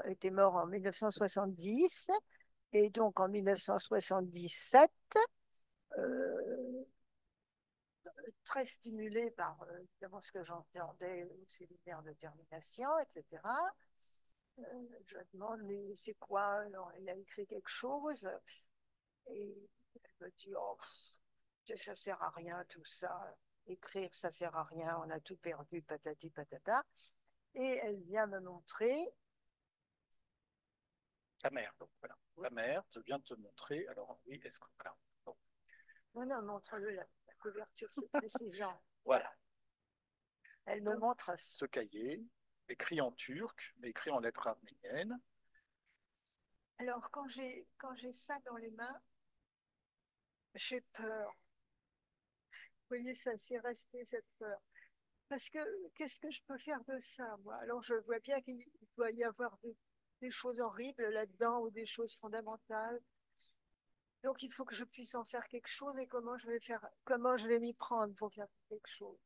était mort en 1970. Et donc en 1977, euh, très stimulé par évidemment ce que j'entendais au séminaire de termination, etc. Euh, je me demande, mais c'est quoi? Alors, il a écrit quelque chose et elle me dit, oh, ça sert à rien tout ça. Écrire, ça sert à rien, on a tout perdu, patati patata. Et elle vient me montrer, Ta mère, donc voilà. Ta mère te vient te montrer. Alors oui, est-ce que... voilà. Bon, non, non, montre-le, la couverture, c'est précisant. voilà. Elle me Donc, montre ça. ce cahier, écrit en turc, mais écrit en lettres arméniennes. Alors, quand j'ai ça dans les mains, j'ai peur. Vous voyez, ça s'est resté cette peur. Parce que qu'est-ce que je peux faire de ça, moi? Alors, je vois bien qu'il doit y avoir des choses horribles là-dedans ou des choses fondamentales. Donc, il faut que je puisse en faire quelque chose et comment je vais m'y prendre pour faire quelque chose.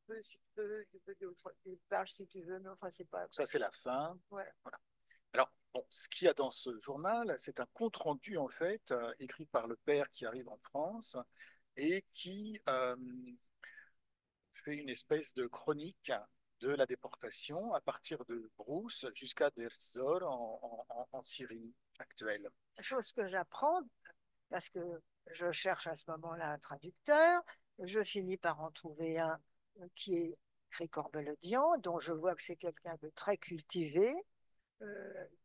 Tu peux des pages si tu veux, mais enfin, c'est pas. Ça, c'est la fin. Ouais. Voilà. Alors, bon, ce qu'il y a dans ce journal, c'est un compte-rendu, en fait, écrit par le père qui arrive en France et qui fait une espèce de chronique de la déportation à partir de Brousse jusqu'à Deir ez-Zor en Syrie actuelle. Chose que j'apprends, parce que je cherche à ce moment-là un traducteur, je finis par en trouver un qui est Grigor Beledian, dont je vois que c'est quelqu'un de très cultivé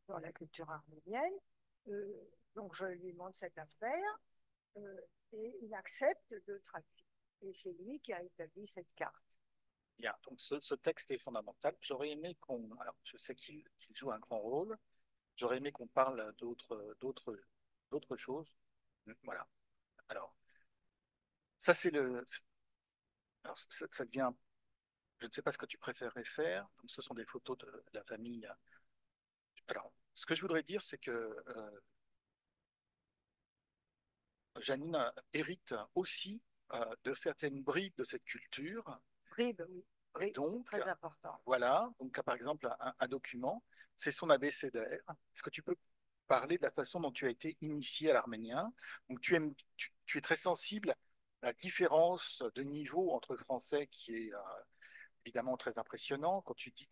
dans la culture arménienne. Donc je lui montre cette affaire euh, et il accepte de traduire. Et c'est lui qui a établi cette carte. Bien, donc ce texte est fondamental. J'aurais aimé qu'on, alors je sais qu'il joue un grand rôle, j'aurais aimé qu'on parle d'autres choses. Voilà. Alors, ça c'est alors, ça devient, je ne sais pas ce que tu préférerais faire. Donc, ce sont des photos de la famille. Alors, ce que je voudrais dire, c'est que Janine hérite aussi de certaines bribes de cette culture. Bribes, oui, oui, c'est Donc, très important. voilà, donc par exemple, un document, c'est son abécédaire. Est-ce que tu peux parler de la façon dont tu as été initié à l'arménien? Donc, tu es très sensible à la différence de niveau entre le français qui est évidemment très impressionnant. Quand tu dis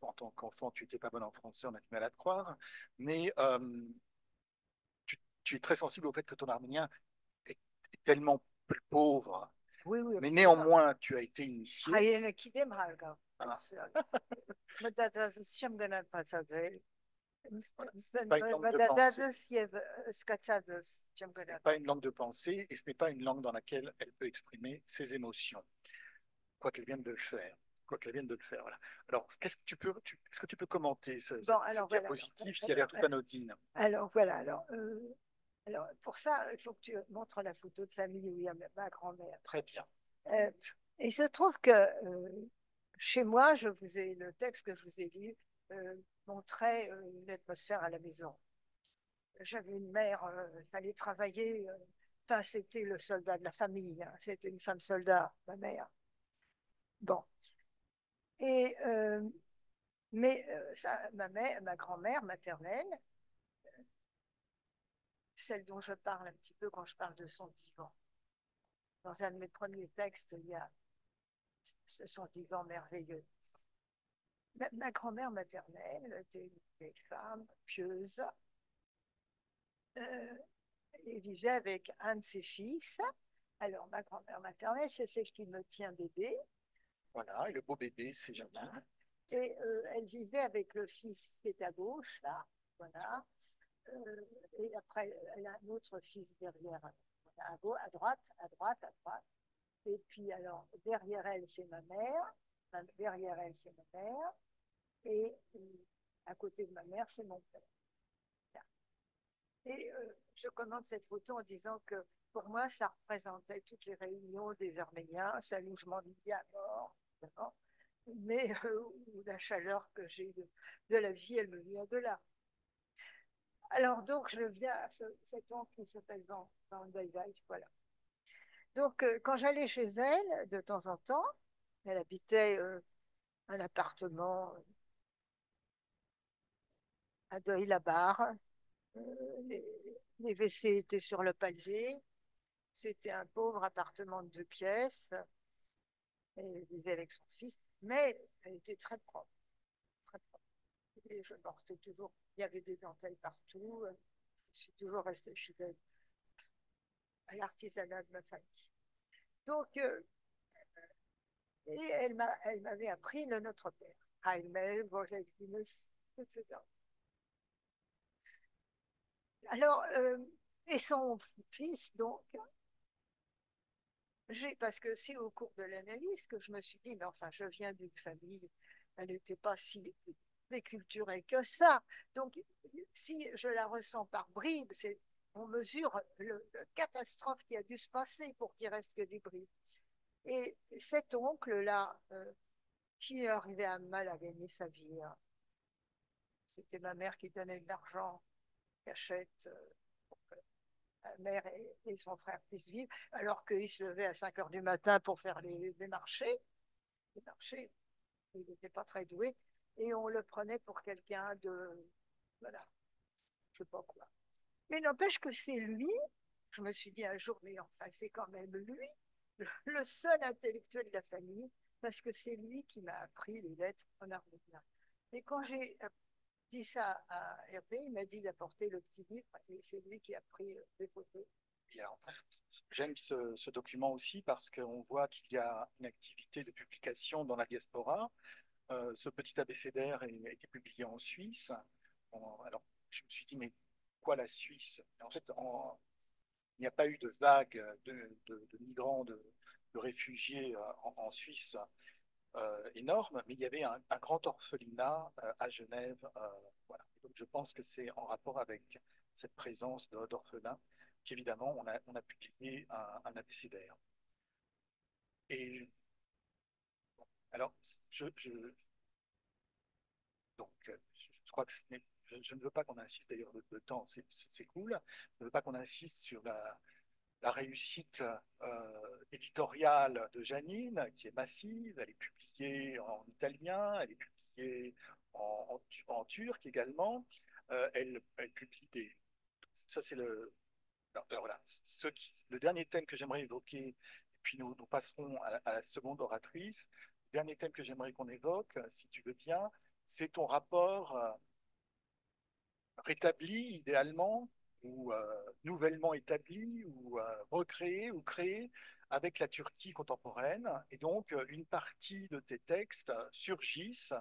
en tant qu'enfant, tu n'étais pas bon en français, on a du mal à te croire. Mais tu es très sensible au fait que ton arménien est tellement plus pauvre. Oui, oui, Mais absolument. néanmoins, tu as été initié. Hayır, kidem halka. Voilà. Madatas şamgana pasadır. C'est pas une langue de pensée. Madatas yev skatsadas Ce n'est şamgana pas une pasadır. langue de pensée et ce n'est pas une langue dans laquelle elle peut exprimer ses émotions, quoi qu'elle vienne de le faire. Quoi qu'elle vienne de le faire, voilà. Alors, est-ce que tu peux commenter Bon, cette alors voilà. diapositive qui a l'air toute anodine? Alors voilà. Alors, pour ça, il faut que tu montres la photo de famille où il y a ma grand-mère. Très bien. Euh, il se trouve que chez moi, le texte que je vous ai lu montrait une atmosphère à la maison. J'avais une mère, il fallait travailler. Enfin, c'était le soldat de la famille, hein. C'était une femme soldat, ma mère. Bon. Et, mais ma grand-mère maternelle, celle dont je parle un petit peu quand je parle de son divan. Dans un de mes premiers textes, il y a son divan merveilleux. Ma grand-mère maternelle était une vieille femme pieuse euh, et vivait avec un de ses fils. Alors, ma grand-mère maternelle, c'est celle qui me tient bébé. Voilà, et le beau bébé, c'est Voilà. Janine. Et elle vivait avec le fils qui est à gauche, là. Voilà. Et après, elle a un autre fils derrière, voilà, à droite, à droite, à droite. Et puis, alors, derrière elle, c'est ma mère. Derrière elle, c'est ma mère. Et à côté de ma mère, c'est mon père. Et je commente cette photo en disant que pour moi, ça représentait toutes les réunions des Arméniens, celles où je m'ennuyais à mort, évidemment, mais où la chaleur que j'ai de la vie, elle me vient de là. Alors donc, je viens à cet oncle qui s'appelle dans le Daïdaï, voilà. Donc, quand j'allais chez elle, de temps en temps, elle habitait un appartement à Deuil-la-Barre. Euh, les, les WC étaient sur le palier. C'était un pauvre appartement de 2 pièces. Elle vivait avec son fils, mais elle était très propre, très propre. Et je portais toujours, il y avait des dentelles partout. Je suis toujours restée fidèle à l'artisanat de ma famille. Donc, et elle m'avait appris le Notre Père. Heimel, Bogelfinus, etc. Alors, et son fils, donc, parce que c'est au cours de l'analyse que je me suis dit, mais enfin, je viens d'une famille, elle n'était pas si déculturée que ça. Donc, si je la ressens par bribes, on mesure le catastrophe qui a dû se passer pour qu'il reste que des bribes. Et cet oncle-là, qui est arrivé à mal à gagner sa vie, hein, c'était ma mère qui donnait de l'argent, cachette, pour que ma mère et son frère puissent vivre, alors qu'il se levait à 5 heures du matin pour faire les marchés. Les marchés, il n'était pas très doué, et on le prenait pour quelqu'un de, voilà, je sais pas quoi. Mais n'empêche que c'est lui, je me suis dit un jour, mais enfin, c'est quand même lui, le seul intellectuel de la famille, parce que c'est lui qui m'a appris les lettres en arménien. Et quand j'ai dit ça à Hervé, il m'a dit d'apporter le petit livre, et c'est lui qui a pris les photos. Et alors, j'aime ce document aussi parce qu'on voit qu'il y a une activité de publication dans la diaspora. Ce petit abécédaire a été publié en Suisse. Alors, je me suis dit, mais pourquoi la Suisse? En fait, il n'y a pas eu de vague de migrants, de réfugiés en Suisse énorme, mais il y avait un grand orphelinat à Genève. Voilà. Donc, je pense que c'est en rapport avec cette présence d'orphelins qu'évidemment, on a publié un abécédaire. Et alors, donc, je crois que je ne veux pas qu'on insiste, d'ailleurs, le temps, c'est cool. Je ne veux pas qu'on insiste sur la réussite éditoriale de Janine, qui est massive. Elle est publiée en italien, elle est publiée en turc également. Elle publie des. Ça, c'est le. Alors voilà, le dernier thème que j'aimerais évoquer, et puis nous passerons à la seconde oratrice. Le dernier thème que j'aimerais qu'on évoque, si tu veux bien, c'est ton rapport rétabli idéalement, ou nouvellement établi, ou recréé, ou créé avec la Turquie contemporaine. Et donc, une partie de tes textes surgissent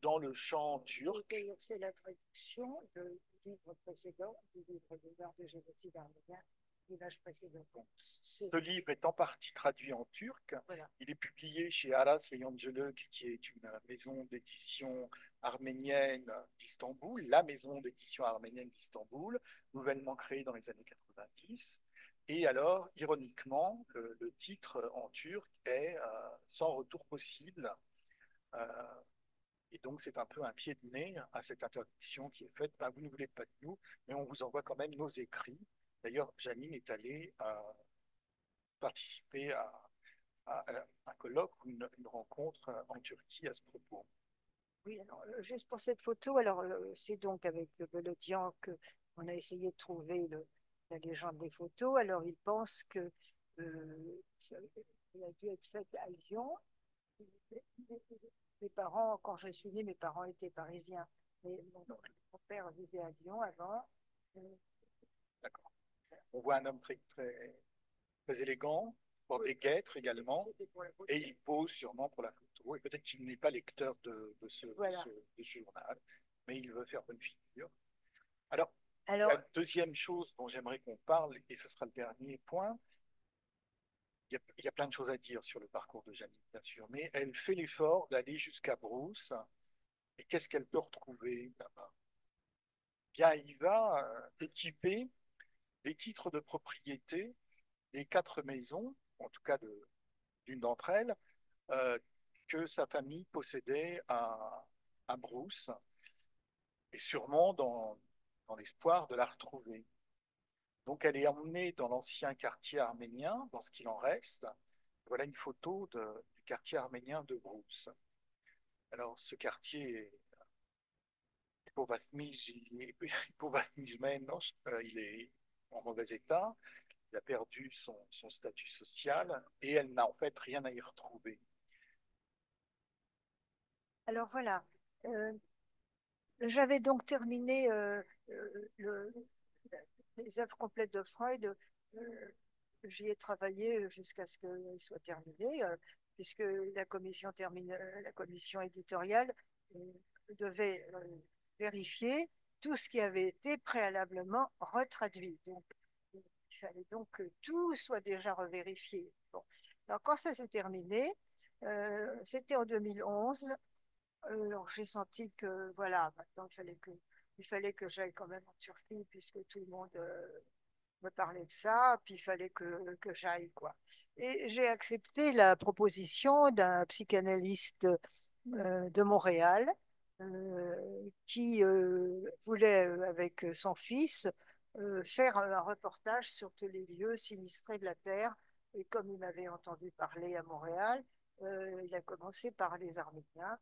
dans le champ turc. C'est la traduction du livre précédent, du livre de l'art de génocide arménien, l'image précédente. Ce livre est en partie traduit en turc. Voilà. Il est publié chez Aras Yayıncılık, qui est une maison d'édition arménienne d'Istanbul, la maison d'édition arménienne d'Istanbul, nouvellement créée dans les années 90. Et alors, ironiquement, le titre en turc est Sans retour possible. Euh, et donc, c'est un peu un pied de nez à cette interdiction qui est faite. Ben, vous ne voulez pas de nous, mais on vous envoie quand même nos écrits. D'ailleurs, Janine est allée participer à un colloque ou une rencontre en Turquie à ce propos. Oui, alors, juste pour cette photo, alors c'est donc avec le Golodian qu'on a essayé de trouver la légende des photos. Alors il pense que ça a dû être fait à Lyon. Mes parents, quand je suis née, mes parents étaient parisiens. Mais mon père vivait à Lyon avant. Euh, D'accord. On voit un homme très élégant, porte des guêtres également, et il pose sûrement pour la photo. Et peut-être qu'il n'est pas lecteur Voilà. de ce journal, mais il veut faire bonne figure. Alors, la Alors, deuxième chose dont j'aimerais qu'on parle, et ce sera le dernier point, il y a plein de choses à dire sur le parcours de Janine, bien sûr, mais elle fait l'effort d'aller jusqu'à Brousse. Et qu'est-ce qu'elle peut retrouver là-bas? Bien, il va équiper des titres de propriété des quatre maisons, en tout cas d'une d'entre elles, euh, que sa famille possédait à Brousse, et sûrement dans l'espoir de la retrouver. Donc elle est emmenée dans l'ancien quartier arménien, dans ce qu'il en reste. Voilà une photo du quartier arménien de Brousse. Alors ce quartier, il est en mauvais état, il a perdu son statut social et elle n'a en fait rien à y retrouver. alors voilà. Euh, J'avais donc terminé les œuvres complètes de Freud. Euh, J'y ai travaillé jusqu'à ce qu'elles soient terminées, puisque la commission éditoriale euh, devait vérifier tout ce qui avait été préalablement retraduit. Donc, il fallait donc que tout soit déjà revérifié. Bon. Alors, quand ça s'est terminé, c'était en 2011. Alors, j'ai senti que, voilà, maintenant, il fallait que j'aille quand même en Turquie, puisque tout le monde me parlait de ça, puis il fallait que j'aille, quoi. Et j'ai accepté la proposition d'un psychanalyste de Montréal qui voulait, avec son fils, faire un reportage sur tous les lieux sinistrés de la Terre. Et comme il m'avait entendu parler à Montréal, il a commencé par les Arméniens.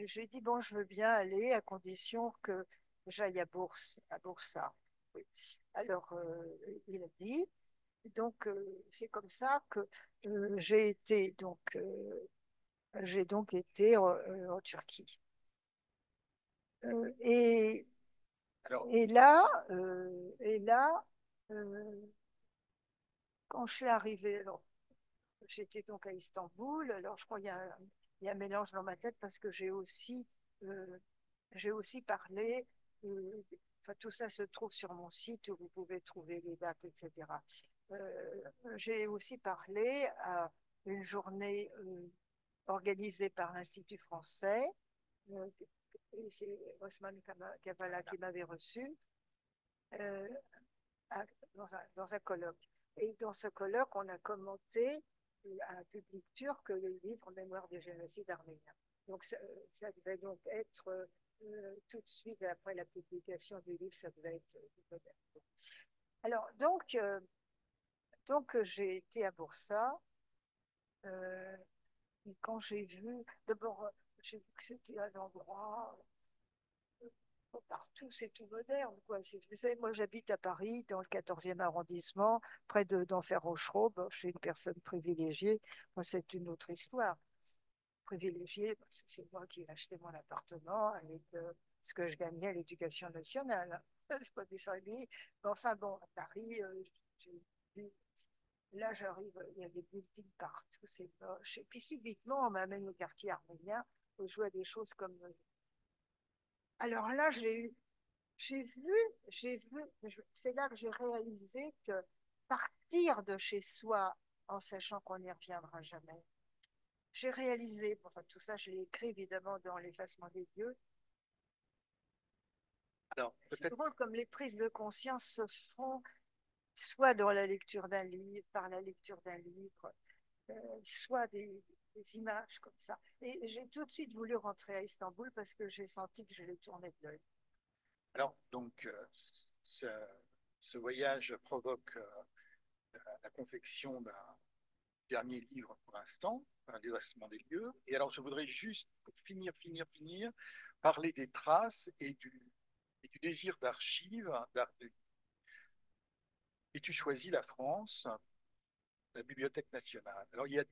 J'ai dit, bon, je veux bien aller à condition que j'aille à Boursa. Oui. Alors, il a dit, donc c'est comme ça que j'ai donc été en Turquie. Euh, et, Alors, et là, euh, quand je suis arrivée, alors, j'étais donc à Istanbul. Alors, je crois qu'il y a un mélange dans ma tête parce que euh, j'ai aussi parlé. Enfin, tout ça se trouve sur mon site où vous pouvez trouver les dates, etc. J'ai aussi parlé à une journée organisée par l'Institut français. euh, et c'est Osman Kavala qui m'avait reçu euh, dans un colloque. Et dans ce colloque, on a commenté à un public turc le livre Mémoire du génocide arménien. Donc ça devait donc être tout de suite après la publication du livre, ça devait être moderne. Alors donc j'ai été à Bursa. Et quand j'ai vu, d'abord j'ai vu que c'était un endroit partout, c'est tout moderne, quoi. Vous savez, moi, j'habite à Paris, dans le 14e arrondissement, près d'Enfer Rochereau. Bon, je suis une personne privilégiée. Moi, c'est une autre histoire. Privilégiée, parce que c'est moi qui ai acheté mon appartement avec ce que je gagnais à l'éducation nationale. C'est pas des Mais enfin, bon, à Paris, là, j'arrive, il y a des buildings partout, c'est moche. Et puis, subitement, on m'amène au quartier arménien où je vois des choses comme. Alors là, J'ai vu, c'est là que j'ai réalisé que partir de chez soi en sachant qu'on n'y reviendra jamais. J'ai réalisé, enfin tout ça, je l'ai écrit évidemment dans l'effacement des lieux. Alors, C'est peut-être, drôle comme les prises de conscience se font soit dans la lecture d'un livre, par la lecture d'un livre, soit des images comme ça. Et j'ai tout de suite voulu rentrer à Istanbul parce que j'ai senti que je l'ai tourné de l'œil. alors, donc, ce, ce voyage provoque la confection d'un dernier livre pour l'instant, un délassement des lieux. Et alors, je voudrais juste, pour finir, parler des traces et du désir d'archives. Et tu choisis la France, la Bibliothèque nationale. Alors, il y a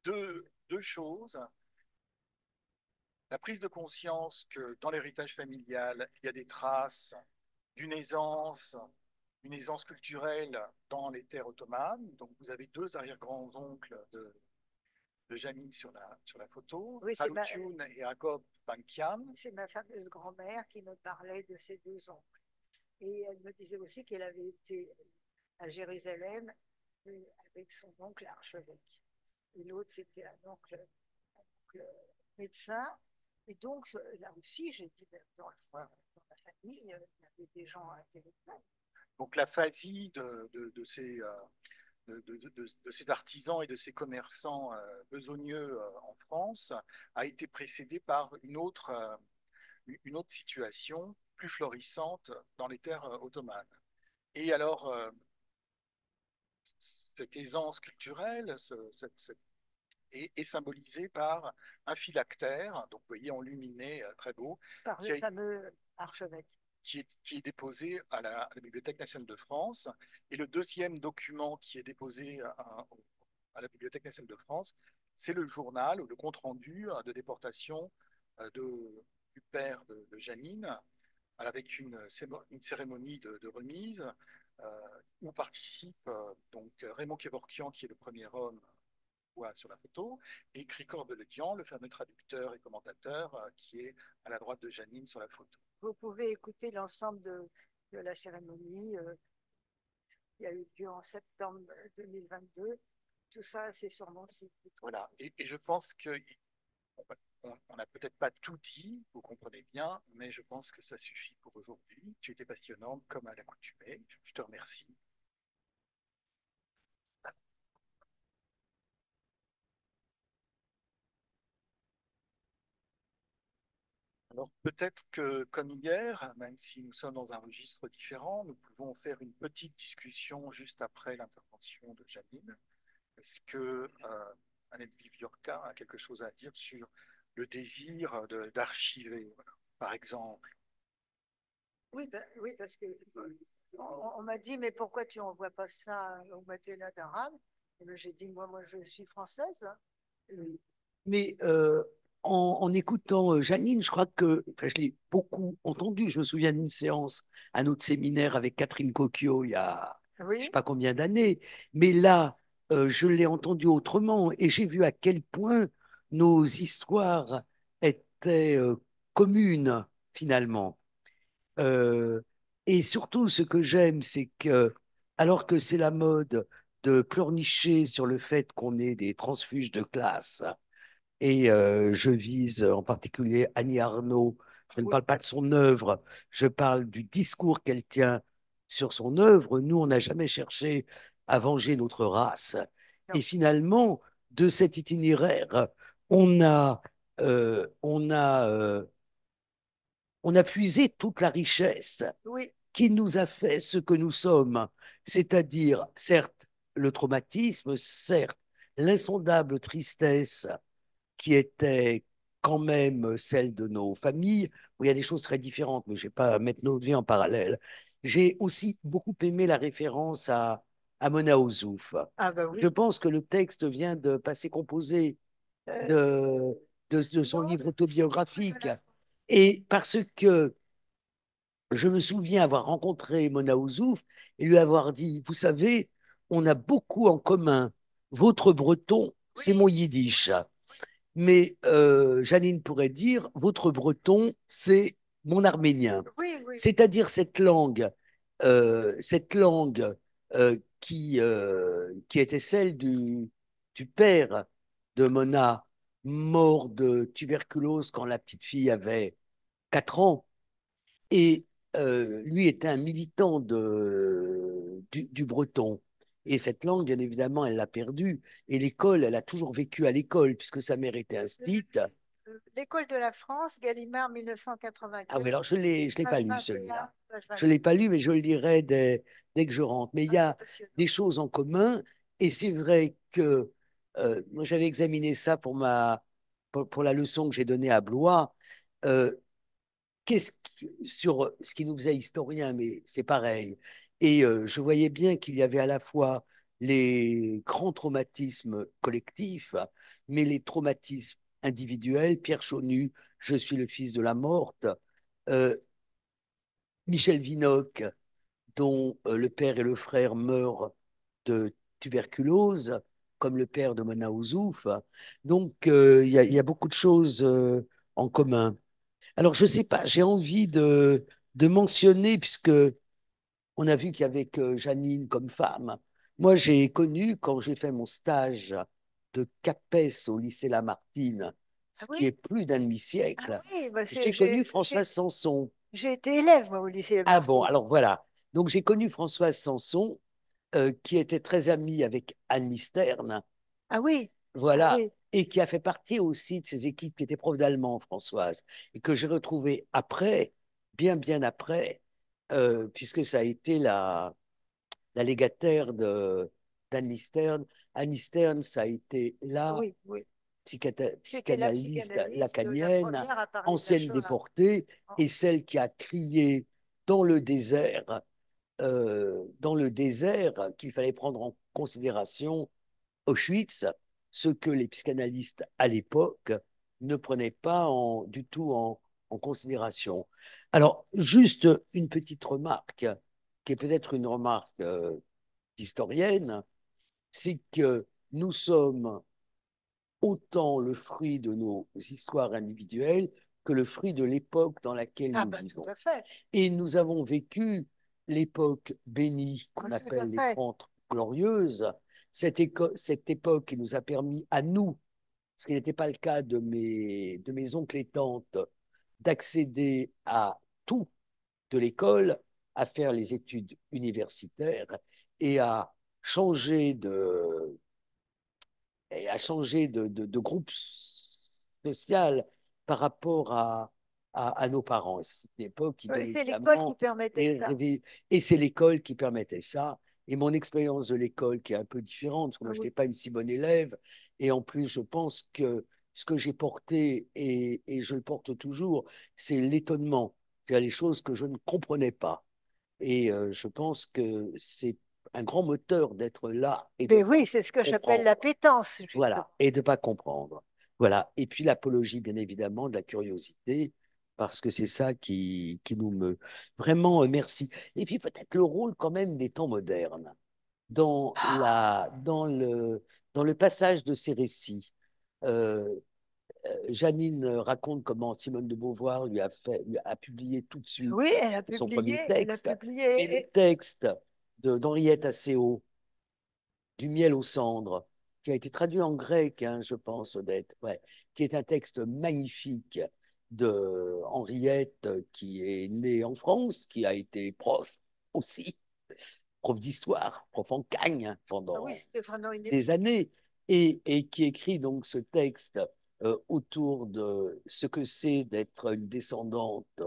deux choses. La prise de conscience que dans l'héritage familial, il y a des traces d'une aisance, une aisance culturelle dans les terres ottomanes. Donc, vous avez deux arrière-grands-oncles de Janine sur la photo, Oui, Halutiun et Agop Bankian. c'est ma fameuse grand-mère qui me parlait de ses deux oncles. Et elle me disait aussi qu'elle avait été à Jérusalem avec son oncle archevêque. Et l'autre, c'était un oncle médecin. Et donc, là aussi, j'ai dit, ben, dans la famille, il y avait des gens intellectuels. Donc, l'aphasie de ces, de ces artisans et de ces commerçants besogneux en France a été précédée par une autre situation plus florissante dans les terres ottomanes. Et alors, cette aisance culturelle est symbolisée par un phylactère, donc vous voyez enluminé, très beau, Par qui, le a- fameux archevêque. qui est déposé à la Bibliothèque nationale de France. Et le deuxième document qui est déposé à la Bibliothèque nationale de France, c'est le journal ou le compte-rendu de déportation du père de Janine, avec une cérémonie de remise où participe donc Raymond Kevorkian, qui est le premier homme sur la photo, et Krikor Beledian, le fameux traducteur et commentateur qui est à la droite de Janine sur la photo. Vous pouvez écouter l'ensemble de la cérémonie qui a eu lieu en septembre 2022. Tout ça, c'est sur mon site. Voilà, et je pense que on n'a peut-être pas tout dit, vous comprenez bien, mais je pense que ça suffit pour aujourd'hui. Tu étais passionnante comme à l'accoutumée. Je te remercie. Alors peut-être que comme hier, même si nous sommes dans un registre différent, nous pouvons faire une petite discussion juste après l'intervention de Janine. Est-ce que Annette Viviorca a quelque chose à dire sur le désir d'archiver, voilà, par exemple? Oui, oui, parce que on m'a dit, mais pourquoi tu n'envoies pas ça au Mathéna d'Arabe? Et ben, j'ai dit, moi, je suis française. Mais en écoutant Janine, je crois que enfin, je l'ai beaucoup entendu. Je me souviens d'une séance à notre séminaire avec Catherine Cocchio il y a je ne sais Oui, pas combien d'années, mais là, je l'ai entendu autrement et j'ai vu à quel point nos histoires étaient communes finalement. Euh, et surtout, ce que j'aime, c'est que, alors que c'est la mode de pleurnicher sur le fait qu'on est des transfuges de classe, et je vise en particulier Annie Arnaud. Je ne oui, parle pas de son œuvre, je parle du discours qu'elle tient sur son œuvre. Nous, on n'a jamais cherché à venger notre race. Et non, finalement, de cet itinéraire, on a, euh, on a, euh, on a puisé toute la richesse oui, qui nous a fait ce que nous sommes, c'est-à-dire, certes, le traumatisme, certes, l'insondable tristesse qui était quand même celle de nos familles, où il y a des choses très différentes, mais je ne vais pas mettre nos vies en parallèle. J'ai aussi beaucoup aimé la référence à Mona Ozouf. ah ben Je oui. pense que le texte vient de passer composé Euh, de, de son non, livre c'est l'école de autobiographique. la France. Et parce que je me souviens avoir rencontré Mona Ouzouf et lui avoir dit, vous savez, on a beaucoup en commun. Votre breton, c'est mon Oui, yiddish. Mais Janine pourrait dire, votre breton, c'est mon arménien. oui, oui, oui. C'est-à-dire cette langue qui était celle du père de Mona, mort de tuberculose quand la petite fille avait 4 ans. Et lui était un militant du breton. Et cette langue, bien évidemment, elle l'a perdue. Et l'école, elle a toujours vécu à l'école, puisque sa mère était instite. L'école de la France, Gallimard Ah oui, 1984, alors je l'ai page pas lu 21, celui-là. page Je ne l'ai 24. pas lu, mais je le lirai dès que je rentre. Mais il Ah, y c'est a passionnant. des choses en commun, et c'est vrai que moi j'avais examiné ça pour la leçon que j'ai donnée à Blois. Euh, sur ce qui nous faisait historien, mais c'est pareil. Et je voyais bien qu'il y avait à la fois les grands traumatismes collectifs, mais les traumatismes individuels. Pierre Chaunu, je suis le fils de la morte. Euh, Michel Vinocq, dont le père et le frère meurent de tuberculose, comme le père de Mona Ouzouf. Donc, il y a beaucoup de choses en commun. Alors, je ne sais pas, j'ai envie de mentionner, puisque on a vu qu'il y avait que Janine comme femme. Moi, j'ai connu, quand j'ai fait mon stage de CAPES au lycée Lamartine, Ah ce qui est oui, plus d'un ah demi-siècle, oui, bah j'ai connu Françoise Sanson. j'ai été élève moi, au lycée Le Ah bon, Marty. alors voilà. Donc, j'ai connu Françoise Sanson, qui était très amie avec Anne Misterne, Ah oui, ah voilà, oui. et qui a fait partie aussi de ces équipes qui étaient prof d'allemand, Françoise, et que j'ai retrouvé après, bien après, puisque ça a été la légataire d'Anne Stern. Anne Stern, ça a été Ah la oui, oui. C'était la psychanalyste psychanalyste, la lacanienne, première à parler de la ancienne Shoah. déportée, Oh, et celle qui a crié dans le désert, qu'il fallait prendre en considération Auschwitz, ce que les psychanalystes à l'époque ne prenaient pas du tout en considération. Alors, juste une petite remarque, qui est peut-être une remarque historienne, c'est que nous sommes autant le fruit de nos histoires individuelles que le fruit de l'époque dans laquelle ah nous bah tout vivons. à fait. Et nous avons vécu l'époque bénie Ah, qu'on tout à appelle les fait. 30 glorieuses, cette époque qui nous a permis à nous, ce qui n'était pas le cas de mes oncles et tantes, d'accéder à tout de l'école, à faire les études universitaires et à changer de groupe social par rapport à nos parents. C'est une époque qui, bien Oui, c'est l'école qui évidemment, permettait est ça. rêvée. Et c'est l'école qui permettait ça. Et mon expérience de l'école, qui est un peu différente, parce que Ah moi, je oui. n'étais pas une si bonne élève. Et en plus, je pense que ce que j'ai porté, et je le porte toujours, c'est l'étonnement. C'est-à-dire les choses que je ne comprenais pas. Et je pense que c'est un grand moteur d'être là et de Mais ne pas oui, c'est ce que j'appelle comprendre. l'appétence, justement. Voilà, et de ne pas comprendre. Voilà. Et puis l'apologie, bien évidemment, de la curiosité, parce que c'est ça qui nous meut. Vraiment, merci. Et puis peut-être le rôle quand même des temps modernes dans le passage de ces récits. Euh, Janine raconte comment Simone de Beauvoir lui a publié tout de suite Oui, son premier elle a texte. Mais publié. le texte d'Henriette Asséot, Du miel aux cendres, qui a été traduit en grec, hein, je pense, Odette, ouais, qui est un texte magnifique de Henriette, qui est née en France, qui a été prof aussi, prof d'histoire, prof en Cagne Ah oui, pendant c'était vraiment une des époque. années, et qui écrit donc ce texte autour de ce que c'est d'être une descendante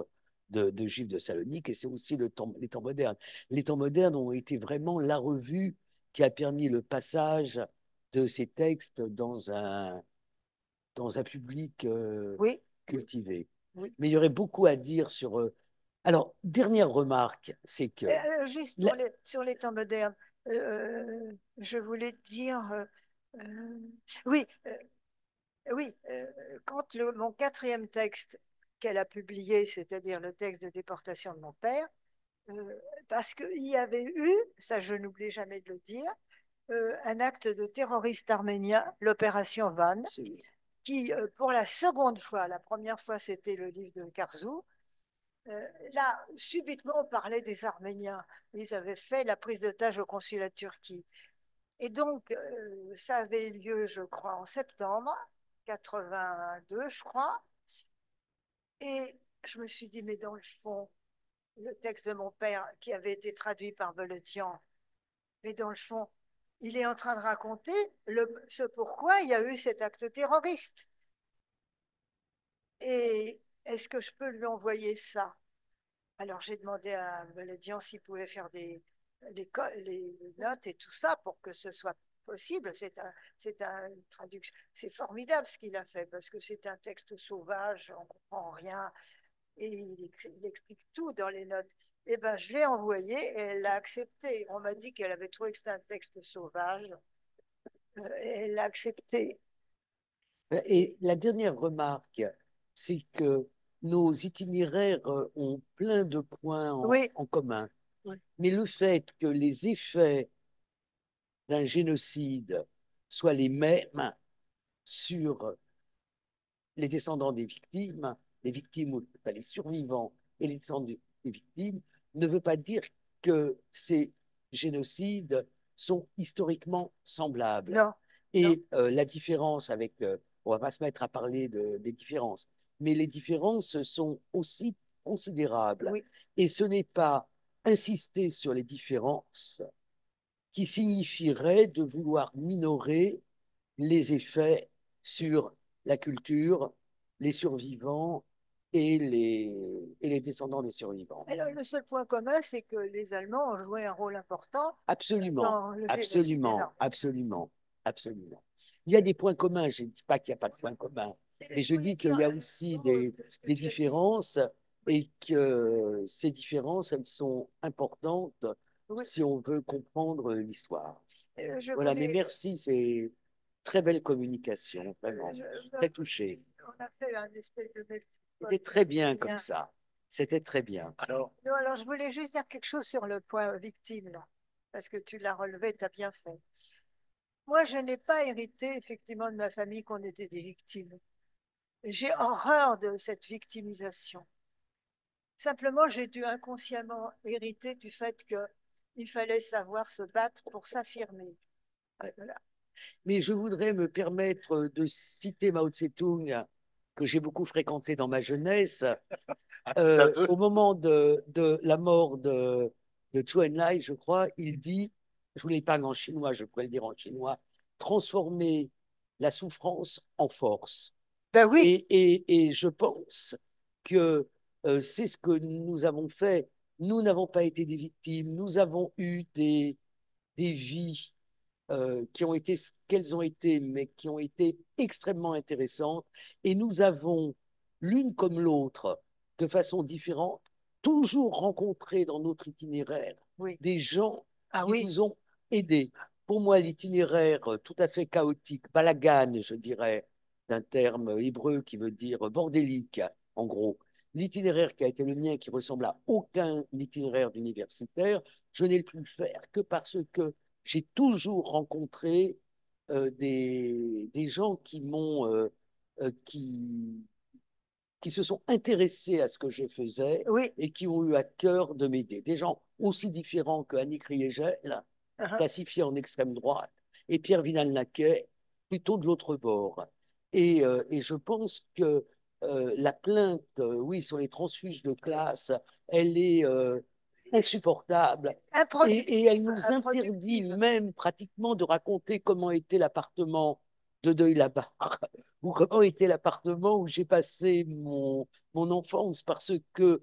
de Juifs de Salonique, et c'est aussi les temps modernes. Les temps modernes ont été vraiment la revue qui a permis le passage de ces textes dans un public Oui, cultivé. oui. Mais il y aurait beaucoup à dire sur... Alors, dernière remarque, c'est que... Juste la- sur les temps modernes, je voulais dire, euh, oui, oui, quand mon quatrième texte qu'elle a publié, c'est-à-dire le texte de déportation de mon père, euh, parce qu'il y avait eu, ça je n'oublie jamais de le dire, un acte de terroriste arménien, l'opération Van, qui, pour la seconde fois, la première fois c'était le livre de Karzou, là, subitement, on parlait des Arméniens. Ils avaient fait la prise d'otage au consulat de Turquie. Et donc, ça avait eu lieu, je crois, en septembre 82, je crois. Et je me suis dit, mais dans le fond, le texte de mon père, qui avait été traduit par Beletian, mais dans le fond, il est en train de raconter ce pourquoi il y a eu cet acte terroriste. Et est-ce que je peux lui envoyer ça? Alors j'ai demandé à Beledian s'il pouvait faire les notes et tout ça pour que ce soit possible. Une traduction. C'est formidable ce qu'il a fait parce que c'est un texte sauvage, on ne comprend rien et il explique tout dans les notes. Eh ben, je l'ai envoyé et elle l'a accepté. On m'a dit qu'elle avait trouvé que c'était un texte sauvage et elle l'a accepté. Et la dernière remarque, c'est que nos itinéraires ont plein de points Oui, en commun. oui, Mais le fait que les effets d'un génocide soient les mêmes sur les descendants des victimes, les victimes, enfin, les survivants et les descendants des victimes, ne veut pas dire que ces génocides sont historiquement semblables. non, non, Et la différence avec, on va pas se mettre à parler des différences, mais les différences sont aussi considérables. oui. Et ce n'est pas insister sur les différences qui signifierait de vouloir minorer les effets sur la culture, les survivants et les descendants des survivants. Alors, le seul point commun, c'est que les Allemands ont joué un rôle important Absolument, dans le génocide des absolument, Arméniens. absolument, absolument. Il y a des points communs, je ne dis pas qu'il n'y a pas de points communs, mais je dis qu'il y a aussi des différences et que ces différences, elles sont importantes Oui, si on veut comprendre l'histoire. je Voilà, mais voulais. merci, c'est très belle communication, vraiment, très touché. On a fait un espèce de melting pot. C'était très bien comme Bien. ça, c'était très bien. Alors, Non, alors, je voulais juste dire quelque chose sur le point victime, là, parce que tu l'as relevé, tu as bien fait. Moi, je n'ai pas hérité, effectivement, de ma famille qu'on était des victimes. J'ai horreur de cette victimisation. Simplement, j'ai dû inconsciemment hériter du fait qu'il fallait savoir se battre pour s'affirmer. Voilà. Mais je voudrais me permettre de citer Mao Tse-tung, que j'ai beaucoup fréquenté dans ma jeunesse. l'aveu, Au moment de la mort de Zhou Enlai, je crois, il dit, je ne voulais pas en chinois, je pourrais le dire en chinois, transformer la souffrance en force. Ben oui, Et je pense que c'est ce que nous avons fait. Nous n'avons pas été des victimes, nous avons eu des vies qui ont été ce qu'elles ont été, mais qui ont été extrêmement intéressantes. Et nous avons, l'une comme l'autre, de façon différente, toujours rencontré dans notre itinéraire oui. des gens Ah qui oui, nous ont aidés. Pour moi, l'itinéraire tout à fait chaotique, balagan, je dirais, d'un terme hébreu qui veut dire bordélique, en gros, l'itinéraire qui a été le mien, qui ressemble à aucun itinéraire d'universitaire, je n'ai pu le faire que parce que j'ai toujours rencontré des gens qui m'ont qui se sont intéressés à ce que je faisais Oui. et qui ont eu à cœur de m'aider. Des gens aussi différents que Annick Riegel, Uh-huh. classifiée en extrême droite, et Pierre Vidal-Naquet, plutôt de l'autre bord. Et je pense que la plainte, oui, sur les transfuges de classe, elle est insupportable. Et elle nous interdit même pratiquement de raconter comment était l'appartement de Deuil-la-Barre ou comment était l'appartement où j'ai passé mon enfance parce que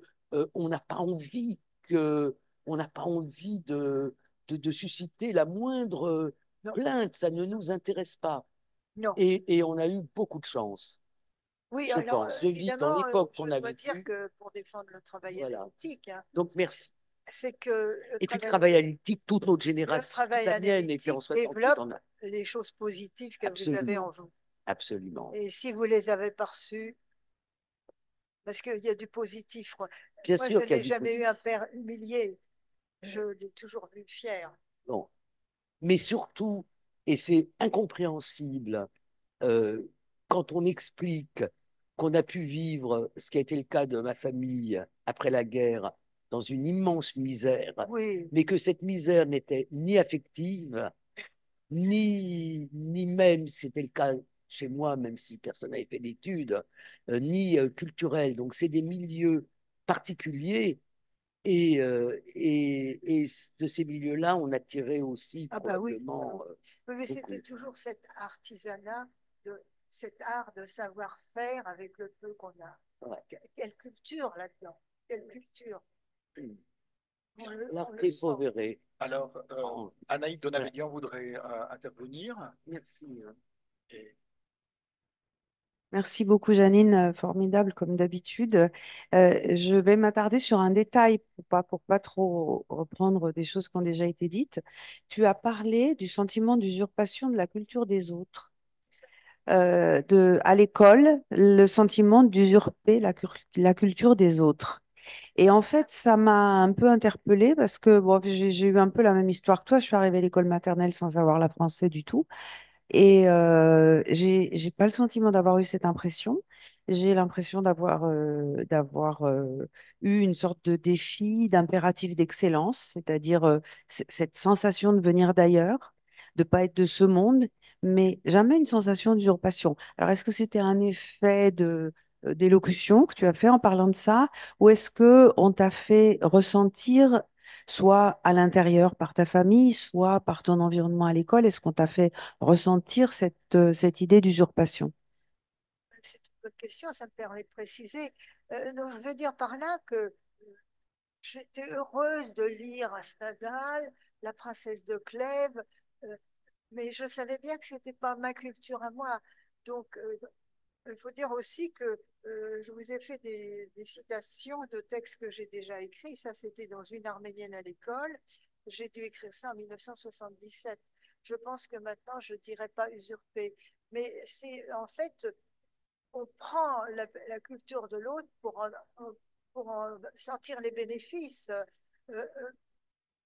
on n'a pas envie on n'a pas envie de susciter la moindre Non, plainte, ça ne nous intéresse pas. non. Et on a eu beaucoup de chance, Oui, je alors pense, de vivre dans évidemment, l'époque je qu'on a dois dire vécue. que pour défendre le travail Voilà. analytique, hein, Donc merci. c'est que Et puis le travail analytique, toute notre le génération, toute travail la mienne, et puis en analytique 68, développe on a les choses positives que vous avez en absolument, vous. absolument. Et si vous les avez perçues, parce qu'il y a du positif. Bien Moi, je sûr qu'il y a n'ai du jamais eu un positif. père humilié. Je l'ai toujours vu fier. Bon. Mais surtout, et c'est incompréhensible, euh, quand on explique qu'on a pu vivre ce qui a été le cas de ma famille après la guerre dans une immense misère, Oui. mais que cette misère n'était ni affective, ni même, c'était le cas chez moi, même si personne n'avait fait d'études, ni culturelle. Donc, c'est des milieux particuliers et de ces milieux-là, on a tiré aussi Ah bah oui. probablement Oui, mais c'était beaucoup. toujours cet artisanat, cet art de savoir-faire avec le peu qu'on a. Ouais. Quelle culture là-dedans. Quelle culture. Alors, On le Chris sent. Beauverret, Alors, Anaïd voilà. Donavedian voudrait intervenir. Merci. Et Merci beaucoup, Janine. Formidable comme d'habitude. Je vais m'attarder sur un détail pour pas trop reprendre des choses qui ont déjà été dites. Tu as parlé du sentiment d'usurpation de la culture des autres. À l'école, le sentiment d'usurper la culture des autres. Et en fait, ça m'a un peu interpellée parce que bon, j'ai eu un peu la même histoire que toi. Je suis arrivée à l'école maternelle sans savoir la français du tout. Et j'ai pas le sentiment d'avoir eu cette impression. J'ai l'impression d'avoir eu une sorte de défi, d'impératif d'excellence, c'est-à-dire cette sensation de venir d'ailleurs, de pas être de ce monde, mais jamais une sensation d'usurpation. Alors, est-ce que c'était un effet d'élocution que tu as fait en parlant de ça, ou est-ce que on t'a fait ressentir soit à l'intérieur par ta famille, soit par ton environnement à l'école, est-ce qu'on t'a fait ressentir cette idée d'usurpation? C'est une bonne question, ça me permet de préciser. Donc, je veux dire par là que j'étais heureuse de lire à Stendhal, La princesse de Clèves, euh, mais je savais bien que ce n'était pas ma culture à moi. Donc, il faut dire aussi que je vous ai fait des citations de textes que j'ai déjà écrits. Ça, c'était dans Une arménienne à l'école. J'ai dû écrire ça en 1977. Je pense que maintenant, je ne dirais pas usurper. Mais c'est en fait, on prend la culture de l'autre pour en sentir les bénéfices.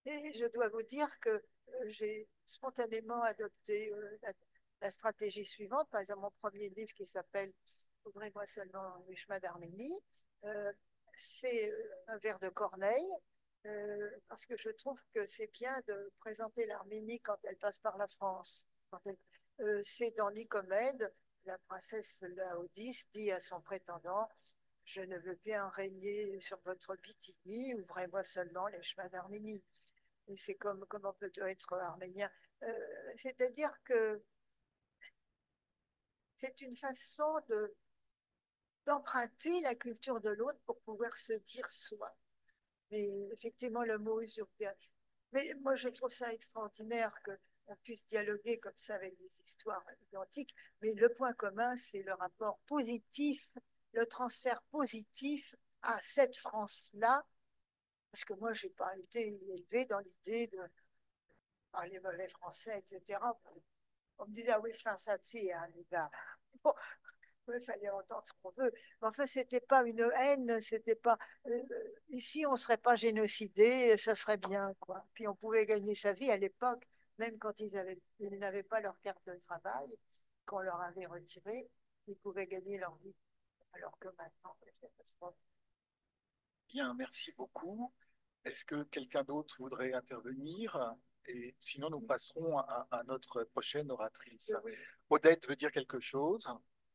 Et je dois vous dire que j'ai spontanément adopté la stratégie suivante. Par exemple, mon premier livre qui s'appelle Ouvrez-moi seulement les chemins d'Arménie, euh, c'est un vers de Corneille, parce que je trouve que c'est bien de présenter l'Arménie quand elle passe par la France. C'est dans Nicomède, la princesse Laodice dit à son prétendant: je ne veux bien régner sur votre Bithynie, ouvrez-moi seulement les chemins d'Arménie. Et c'est comme comment peut-on être arménien. C'est-à-dire que c'est une façon d'emprunter la culture de l'autre pour pouvoir se dire soi. Mais effectivement, le mot usurpé. Mais moi, je trouve ça extraordinaire qu'on puisse dialoguer comme ça avec des histoires identiques. Mais le point commun, c'est le rapport positif, le transfert positif à cette France-là. Parce que moi, je n'ai pas été élevée dans l'idée de parler mauvais français, etc. On me disait: ah oui, Français, hein, les gars. Bon, il fallait entendre ce qu'on veut. Mais enfin, c'était pas une haine, c'était pas. Ici, on ne serait pas génocidé, ça serait bien, quoi. Puis on pouvait gagner sa vie à l'époque, même quand ils n'avaient pas leur carte de travail, qu'on leur avait retiré, ils pouvaient gagner leur vie. Alors que maintenant, Bien, merci beaucoup. Est-ce que quelqu'un d'autre voudrait intervenir? Et sinon, nous passerons à notre prochaine oratrice. oui. Odette veut dire quelque chose,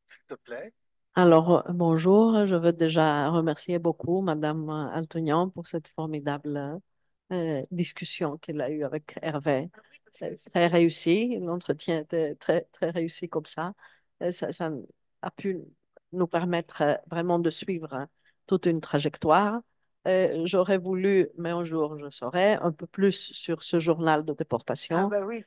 s'il te plaît. Alors, bonjour, je veux déjà remercier beaucoup Madame Altognan pour cette formidable discussion qu'elle a eue avec Hervé. Ah oui, parce C'est que très réussi, l'entretien était très, très réussi comme ça. Ça a pu nous permettre vraiment de suivre toute une trajectoire. J'aurais voulu, mais un jour je saurai, un peu plus sur ce journal de ah déportation, bah oui.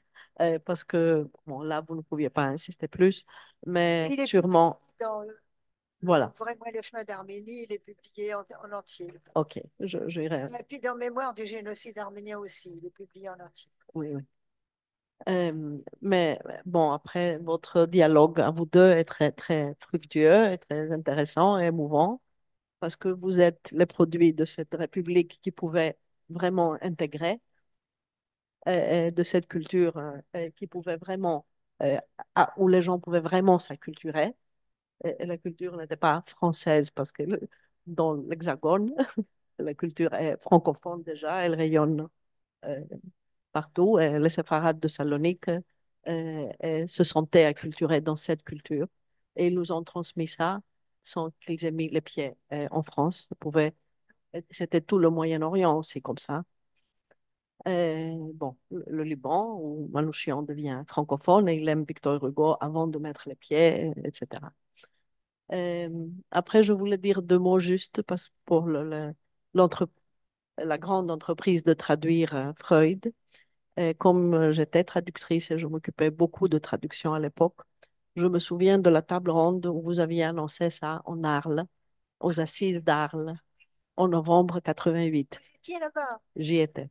parce que, bon, là, vous ne pouviez pas insister plus, mais Il est sûrement, dans voilà. Vraiment le chemin d'Arménie, il est publié en entier. Ok, j'irai. Et puis dans Mémoire du génocide arménien aussi, il est publié en entier. Oui, oui. Mais bon, après, votre dialogue à vous deux est très, très fructueux et très intéressant et émouvant parce que vous êtes les produits de cette république qui pouvait vraiment intégrer et de cette culture qui pouvait vraiment, euh, où les gens pouvaient vraiment s'acculturer. Et la culture n'était pas française parce que dans l'Hexagone, la culture est francophone déjà, elle rayonne euh, partout. Et les séfarades de Salonique se sentaient acculturés dans cette culture. Et ils nous ont transmis ça sans qu'ils aient mis les pieds en France. C'était tout le Moyen-Orient aussi comme ça. Bon, le Liban, où Manouchian devient francophone et il aime Victor Hugo avant de mettre les pieds, etc. Après, je voulais dire deux mots juste parce, pour l'entre- la grande entreprise de traduire Freud. Comme j'étais traductrice et je m'occupais beaucoup de traduction à l'époque, je me souviens de la table ronde où vous aviez annoncé ça en Arles, aux Assises d'Arles, en novembre 88. Vous étiez là-bas. J'y étais.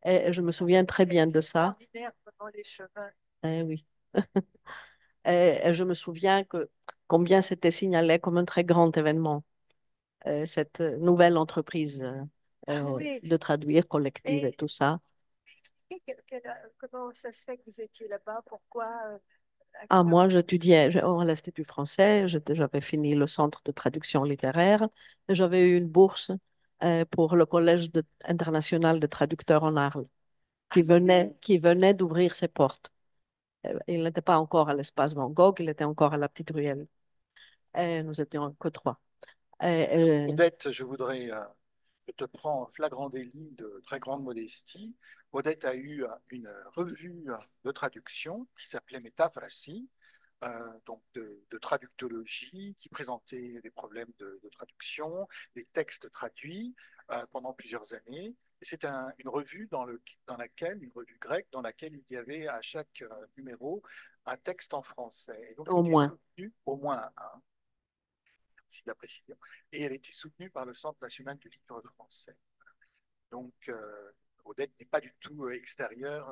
Et je me souviens très bien de ça. C'est extraordinaire comment les chemins. Eh oui. Et je me souviens que combien c'était signalé comme un très grand événement, cette nouvelle entreprise Ah oui. de traduire collective et Et tout ça. expliquez comment ça se fait que vous étiez là-bas, pourquoi, à Ah, quelle moi, j'étudiais à l'Institut français, j'avais fini le centre de traduction littéraire, et j'avais eu une bourse pour le international de traducteurs en Arles, qui venait d'ouvrir ses portes. Il n'était pas encore à l'espace Van Gogh, il était encore à la Petite Ruelle. Et nous étions que trois. Et, Odette, je te prends en flagrant délit de très grande modestie. Odette a eu une revue de traduction qui s'appelait Métaphrasy, donc de traductologie, qui présentait des problèmes de traduction, des textes traduits pendant plusieurs années. Et c'est une revue dans laquelle, une revue grecque, dans laquelle il y avait à chaque numéro un texte en français. Et donc, elle au était moins, soutenue, au moins un, si la précision, et elle était soutenue par le Centre national du livre français. Donc, Odette n'est pas du tout extérieure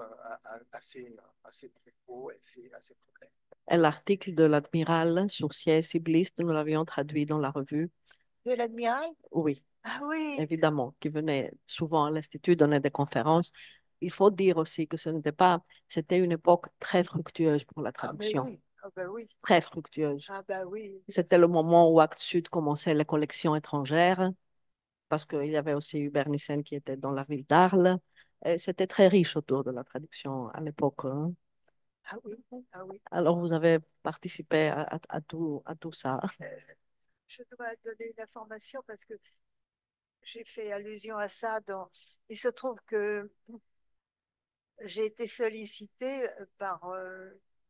à ces propos, à ces problèmes. et l'article de l'admiral Sourcier Siblist, nous l'avions traduit dans la revue. de l'admiral? Oui, Ah oui. évidemment, qui venait souvent à l'Institut donner des conférences. Il faut dire aussi que ce n'était pas, c'était une époque très fructueuse pour la Ah mais traduction, oui. Ah bah oui. très fructueuse. Ah bah oui. C'était le moment où Actes Sud commençait les collections étrangères, parce qu'il y avait aussi Hubert Nissen qui était dans la ville d'Arles. Et c'était très riche autour de la traduction à l'époque, hein. Ah oui. Ah oui. Alors, vous avez participé à tout ça. Euh, je dois donner une information parce que j'ai fait allusion à ça il se trouve que j'ai été sollicitée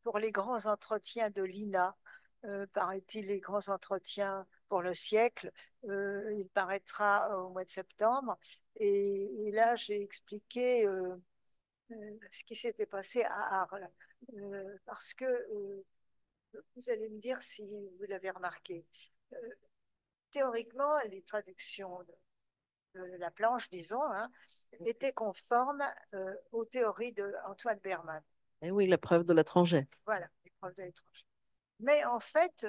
pour les grands entretiens de l'INA. Paraît-il, les grands entretiens pour le siècle. Il paraîtra au mois de septembre. Et là, j'ai expliqué ce qui s'était passé à Arles. Parce que vous allez me dire si vous l'avez remarqué. Euh, Théoriquement, les traductions de la planche, disons, hein, étaient conformes aux théories d'Antoine Berman. Et oui, l'épreuve de l'étranger. Voilà, l'épreuve de l'étranger. Mais en fait,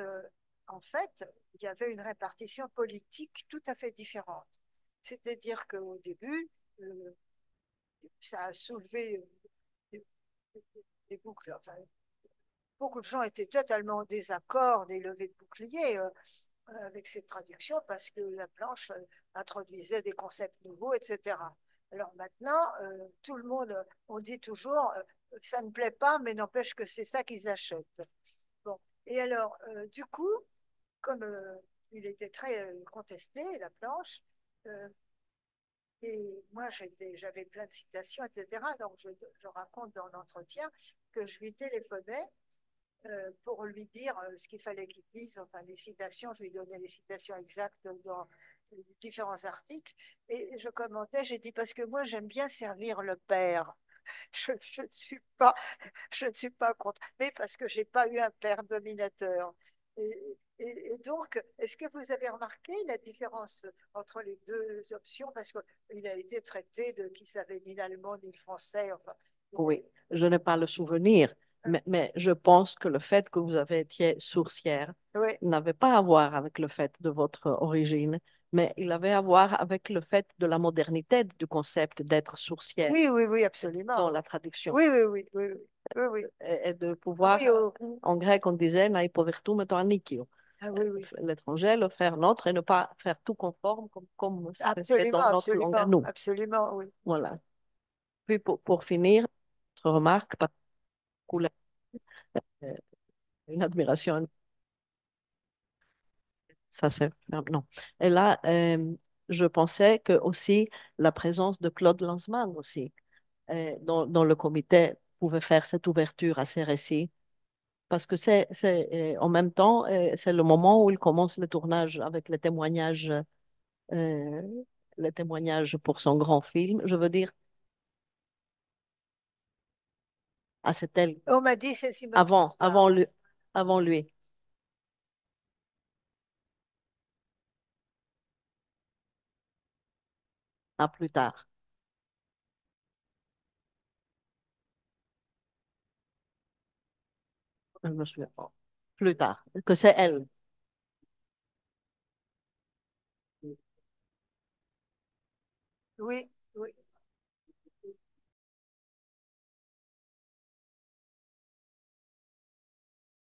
en fait, il y avait une répartition politique tout à fait différente. C'est-à-dire qu'au début, euh, ça a soulevé des, des boucles. Enfin, beaucoup de gens étaient totalement en désaccord des levées de boucliers avec cette traduction parce que la planche introduisait des concepts nouveaux, etc. Alors maintenant, tout le monde, on dit toujours, ça ne plaît pas, mais n'empêche que c'est ça qu'ils achètent. Bon. Et alors, du coup, comme il était très contesté, la planche, euh, et moi j'avais plein de citations, etc. Donc je raconte dans l'entretien que je lui téléphonais pour lui dire ce qu'il fallait qu'il dise, enfin les citations, je lui donnais les citations exactes dans les différents articles, et je commentais, j'ai dit parce que moi j'aime bien servir le père. Je ne suis pas, je ne suis pas contre, mais parce que j'ai pas eu un père dominateur. Et donc, est-ce que vous avez remarqué la différence entre les deux options? Parce qu'il a été traité de qui savait ni l'allemand ni le français. Enfin, Oui, je n'ai pas le souvenir, mais je pense que le fait que vous avez été sourcière oui, n'avait pas à voir avec le fait de votre origine, mais il avait à voir avec le fait de la modernité du concept d'être sourcière oui, oui, oui, dans absolument. la traduction. Oui, oui, oui, oui, oui, oui, oui. Et de pouvoir, Oui, en grec, on disait, «Nai povertum et ornicio». ah, oui, oui. L'étranger, le faire nôtre et ne pas faire tout conforme comme c'est fait Absolument, dans notre langue à absolument, nous. absolument, oui. Voilà. Puis pour finir, votre remarque, parce que euh, une admiration, ça c'est, non. Et là, je pensais que aussi la présence de Claude Lanzmann aussi, dans le comité, pouvait faire cette ouverture à ces récits. Parce que en même temps, c'est le moment où il commence le tournage avec euh, les témoignages pour son grand film. Je veux dire, ah, c'est elle, On m'a dit c'est Simone avant, Kinsberg. avant lui, à plus tard. Je me souviens pas. Plus tard, que c'est elle. Oui,